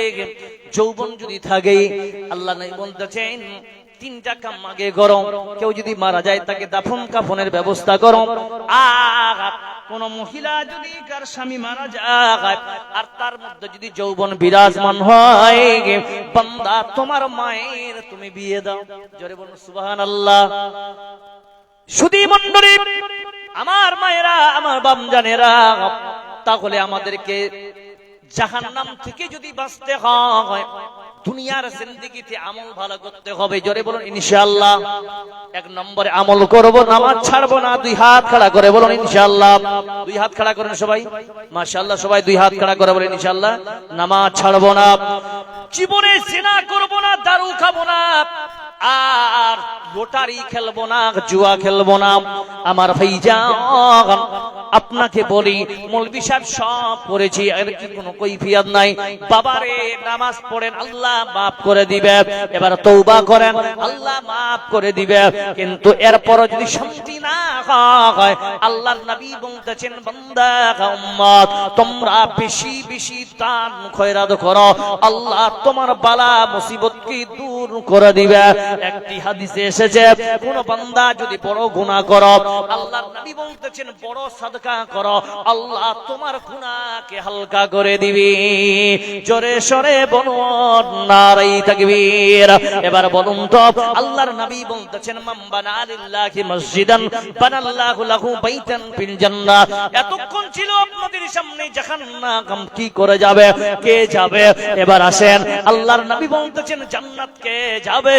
যৌবন যদি থাকে, আল্লাহ নবী বলতেছেন তিনটা কাম আগে করো। কেউ যদি মারা যায় তাকে দাফন কাফনের ব্যবস্থা করো। আর কোন মহিলা যদি কার স্বামী মারা যায় আর তার মধ্যে যদি যৌবন বিরাজমান হয়, বান্দা তোমার মায়ের তুমি বিয়ে দাও। জোরে বলুন সুবহানাল্লাহ। সুধী মণ্ডলী, আমার মায়েরা, আমার বাপজানেরা, তাহলে আমাদেরকে জাহান্নাম থেকে যদি বাঁচতে হয়, দুনিয়ার জিন্দেগিতে আমল ভালো করতে হবে। জোরে বলুন ইনশাআল্লাহ। এক নম্বরে আমল করব, নামাজ ছাড়বো না। দুই হাত খাড়া করে বলুন ইনশাআল্লাহ। দুই হাত খাড়া করেন সবাই, মাশাআল্লাহ। সবাই দুই হাত খাড়া করে বলেন ইনশাআল্লাহ। নামাজ ছাড়বো না, জীবনে জিনা করব না, দারু খাবো না, আর লটারি খেলবো না, জুয়া খেলবো না। আমার ভাইজান আপনাকে বলি, মৌলভী সাহেব সব করেছি, এর কি কোনো কৈফিয়ত নাই। বাবারে নামাজ পড়েন, আল্লাহ মাফ করে দিবে। এবার তওবা করেন, আল্লাহ মাফ করে দিবে। কিন্তু এরপর যদি শান্তি না হয়, আল্লাহর নবী বলতেছেন, বান্দা উম্মত তোমরা বেশি বেশি দান খয়রাত করো, আল্লাহ তোমার বালা মুসিবতকে দূর করে দিবে। একটি হাদিসে এসেছে, কোন বান্দা যদি বড় গুনাহ করো, আল্লাহর নবী বলতেছেন বড় সাদকা করো, আল্লাহ তোমার গুনাহকে হালকা করে দিবে। জোরে সরে বলুন নারে তাকবীর। এবার বলুন তো, আল্লাহর নবী বলতেছেন, মান বানা লিল্লাহি মসজিদান বানাল্লাহু লাহু বাইতান ফিল জান্নাহ। এতক্ষণ ছিল আপনাদের সামনে জাহান্নাম কি করে যাবে, কে যাবে। এবার আসেন, আল্লাহর নবী বলতেছেন জান্নাত কে যাবে,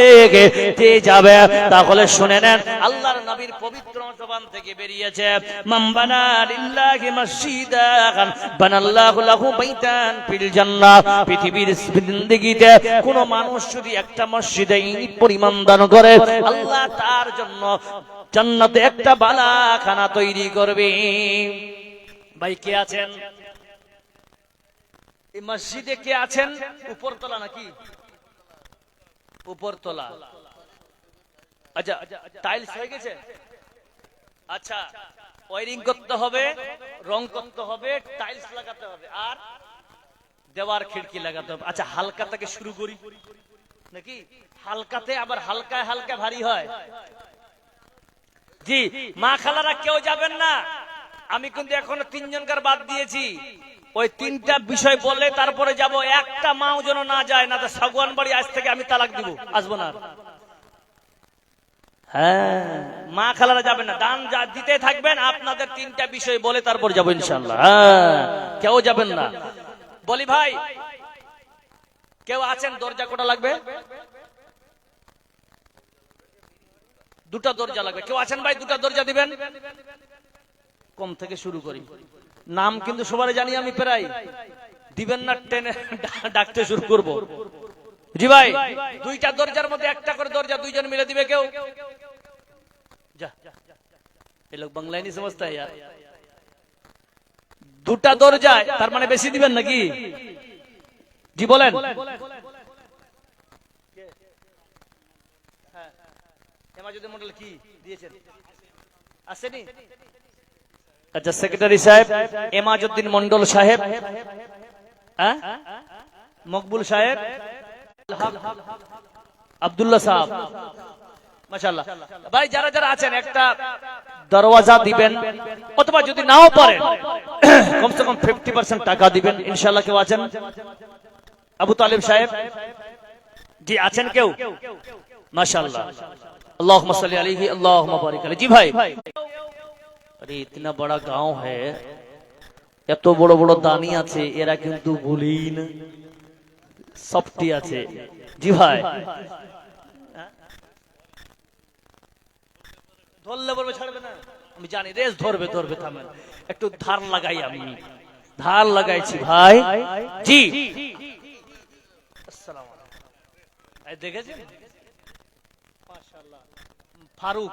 কে যাবে। তাহলে শুনে নেন, আল্লাহর নবীর পবিত্র জবান থেকে বেরিয়েছে, মান বানা লিল্লাহি মসজিদান বানাল্লাহু লাহু বাইতান ফিল জান্নাহ। পৃথিবীর জিন্দেগিতে কোন মানুষ যদি একটা মসজিদে ইট পরিমাণ দান করে, আল্লাহ তার জন্য জান্নাতে একটা বালাখানা তৈরি করবে। ভাই কে আছেন এই মসজিদে? কে আছেন? উপরতলা নাকি? উপরতলা। আচ্ছা, টাইলস হয়ে গেছে? আচ্ছা, ওয়ারিং করতে হবে, রং করতে হবে, টাইলস লাগাতে হবে, আর দেওয়ার খিড়কি লাগাতে হবে। আচ্ছা, হালকা থেকে শুরু করি নাকি? হালকাতে আবার হালকা হালকা ভারী হয়। জি, মা খালারা কেউ যাবেন না, আমি কিন্তু এখনো তিনজনকার বাদ দিয়েছি। ওই তিনটা বিষয় বললে তারপরে যাব। একটা মাও যেন না যায়, না তো সাগুয়ান বাড়ি আজ থেকে আমি তালাক দিব, আসবো না। হ্যাঁ, মা খালারা যাবেন না, দান দিতে থাকবেন। আপনাদের তিনটা বিষয় বলে তারপর যাবো ইনশাআল্লাহ। হ্যাঁ, কেউ যাবেন না। বলি ভাই, কেউ আছেন? দরজা কোটা লাগবে? দুটা দরজা লাগবে। কেউ আছেন ভাই? দুটা দরজা দিবেন। কম থেকে শুরু করি। নাম কিন্তু সবারই জানি আমি, প্রায় দিবেন না, টেনে ডাকতে শুরু করব। জি ভাই, দুইটা দরজার মধ্যে একটা করে দরজা দুইজন মিলে দিবে কেউ? যা, এই লোক বাংলায় নি সমঝতা है यार। দুটা দরজা, তার মানে বেশি দিবেন নাকি? জি বলেন। হ্যাঁ, এমাজুদ্দিন মন্ডল কি দিয়েছেন? আসেনি? আচ্ছা, সেক্রেটারি সাহেব এমাজুদ্দিন মন্ডল সাহেব, হ্যাঁ, মকবুল সাহেব, আব্দুল্লাহ সাহেব, মাশাআল্লাহ। ভাই যারা যারা আছেন একটা দরওয়াজা দিবেন, অথবা যদি নাও পারেন কমসে কম 50% টাকা দিবেন ইনশাআল্লাহ। কেউ আছেন? আবু তালিব সাহেব, জি আছেন কেউ? মাশাআল্লাহ, আল্লাহুম্মা সাল্লি আলাইহি আল্লাহুম্মা বারিক আলাইহি। জি ভাই, আরে ইতনা বড় গাঁও হ্যায়, এত বড় বড় দানি আছে, এরা কিন্তু ভুলেই না, সবটি আছে। জি ভাই, ধরলে বলবে ছাড়বে না, আমি জানি রেস ধরবে, ধরবে, থামেন একটু। ধার লাগাই, আমি ধার লাগাইছি ভাই। জি, আসসালামু আলাইকুম। দেখেছেন? মাশাআল্লাহ, ফারুক,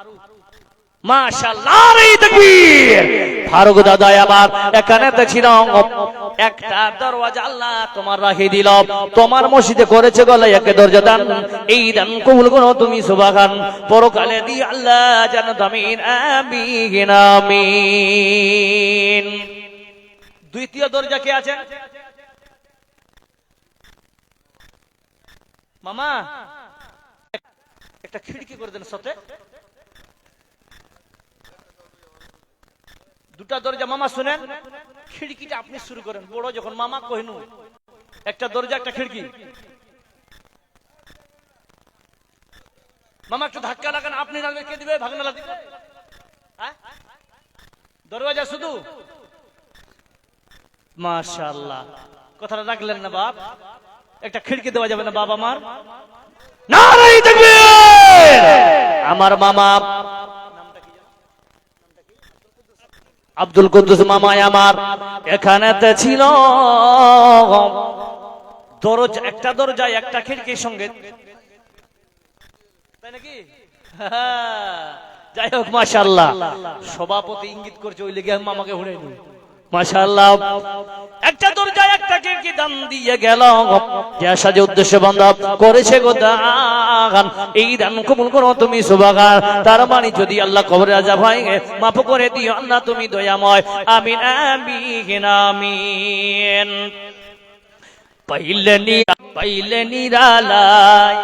মাশাআল্লাহ, রে তাকবীর। ফারুক দাদা আবার এখানে দেখছিল একটা দরওয়াজা আল্লাহ তোমার রাখি দিল, তোমার মসজিদে করেছে গলে এক দরজা দান। এই দান কবুল করো তুমি, সুবহান। পরকালে দি আল্লাহ জান্নাত, আমিন আমিন আমিন। দ্বিতীয় দরজা কে আছেন? মামা একটা খিড়কি করে দেন সাথে। দুটা দরজা মামা শুনেন, খিড়কিটা আপনি শুরু করেন বড় যখন। মামা কহিনু একটা দরজা একটা খিড়কি। মামা একটু ধাক্কা লাগান, আপনি না কে দিবে? ভাগনালা দিবে? দরওয়াজা শুধু? মাশাআল্লাহ, কথাটা রাখলেন না বাপ। একটা খিড়কি দেওয়া যাবে না বাবা মার? নারায়ে তাকবীর! আমার মামা আব্দুল কুদ্দুস মামাই আমার এখানেতে ছিল, দরজা একটা দরজায় একটা খিড়কির সঙ্গে, তাই নাকি? যাই হোক মাশাআল্লাহ, সভাপতি ইঙ্গিত করছে ওই লেগে আমি মামাকে হুড়ে নি। মাশাআল্লাহ, একটা দরজায় একটা খিড়কি দান দিয়ে গেল, যে সাজে উদ্দেশ্য বান্দা করেছে গো দান, এই দান কবুল করো তুমি সুবহান। তার মানে যদি আল্লাহ কবরে আযাব হয় মাফ করে দিও আল্লাহ তুমি দয়াময়। আমিন আমিন আমিন। পাইলে নিরালায়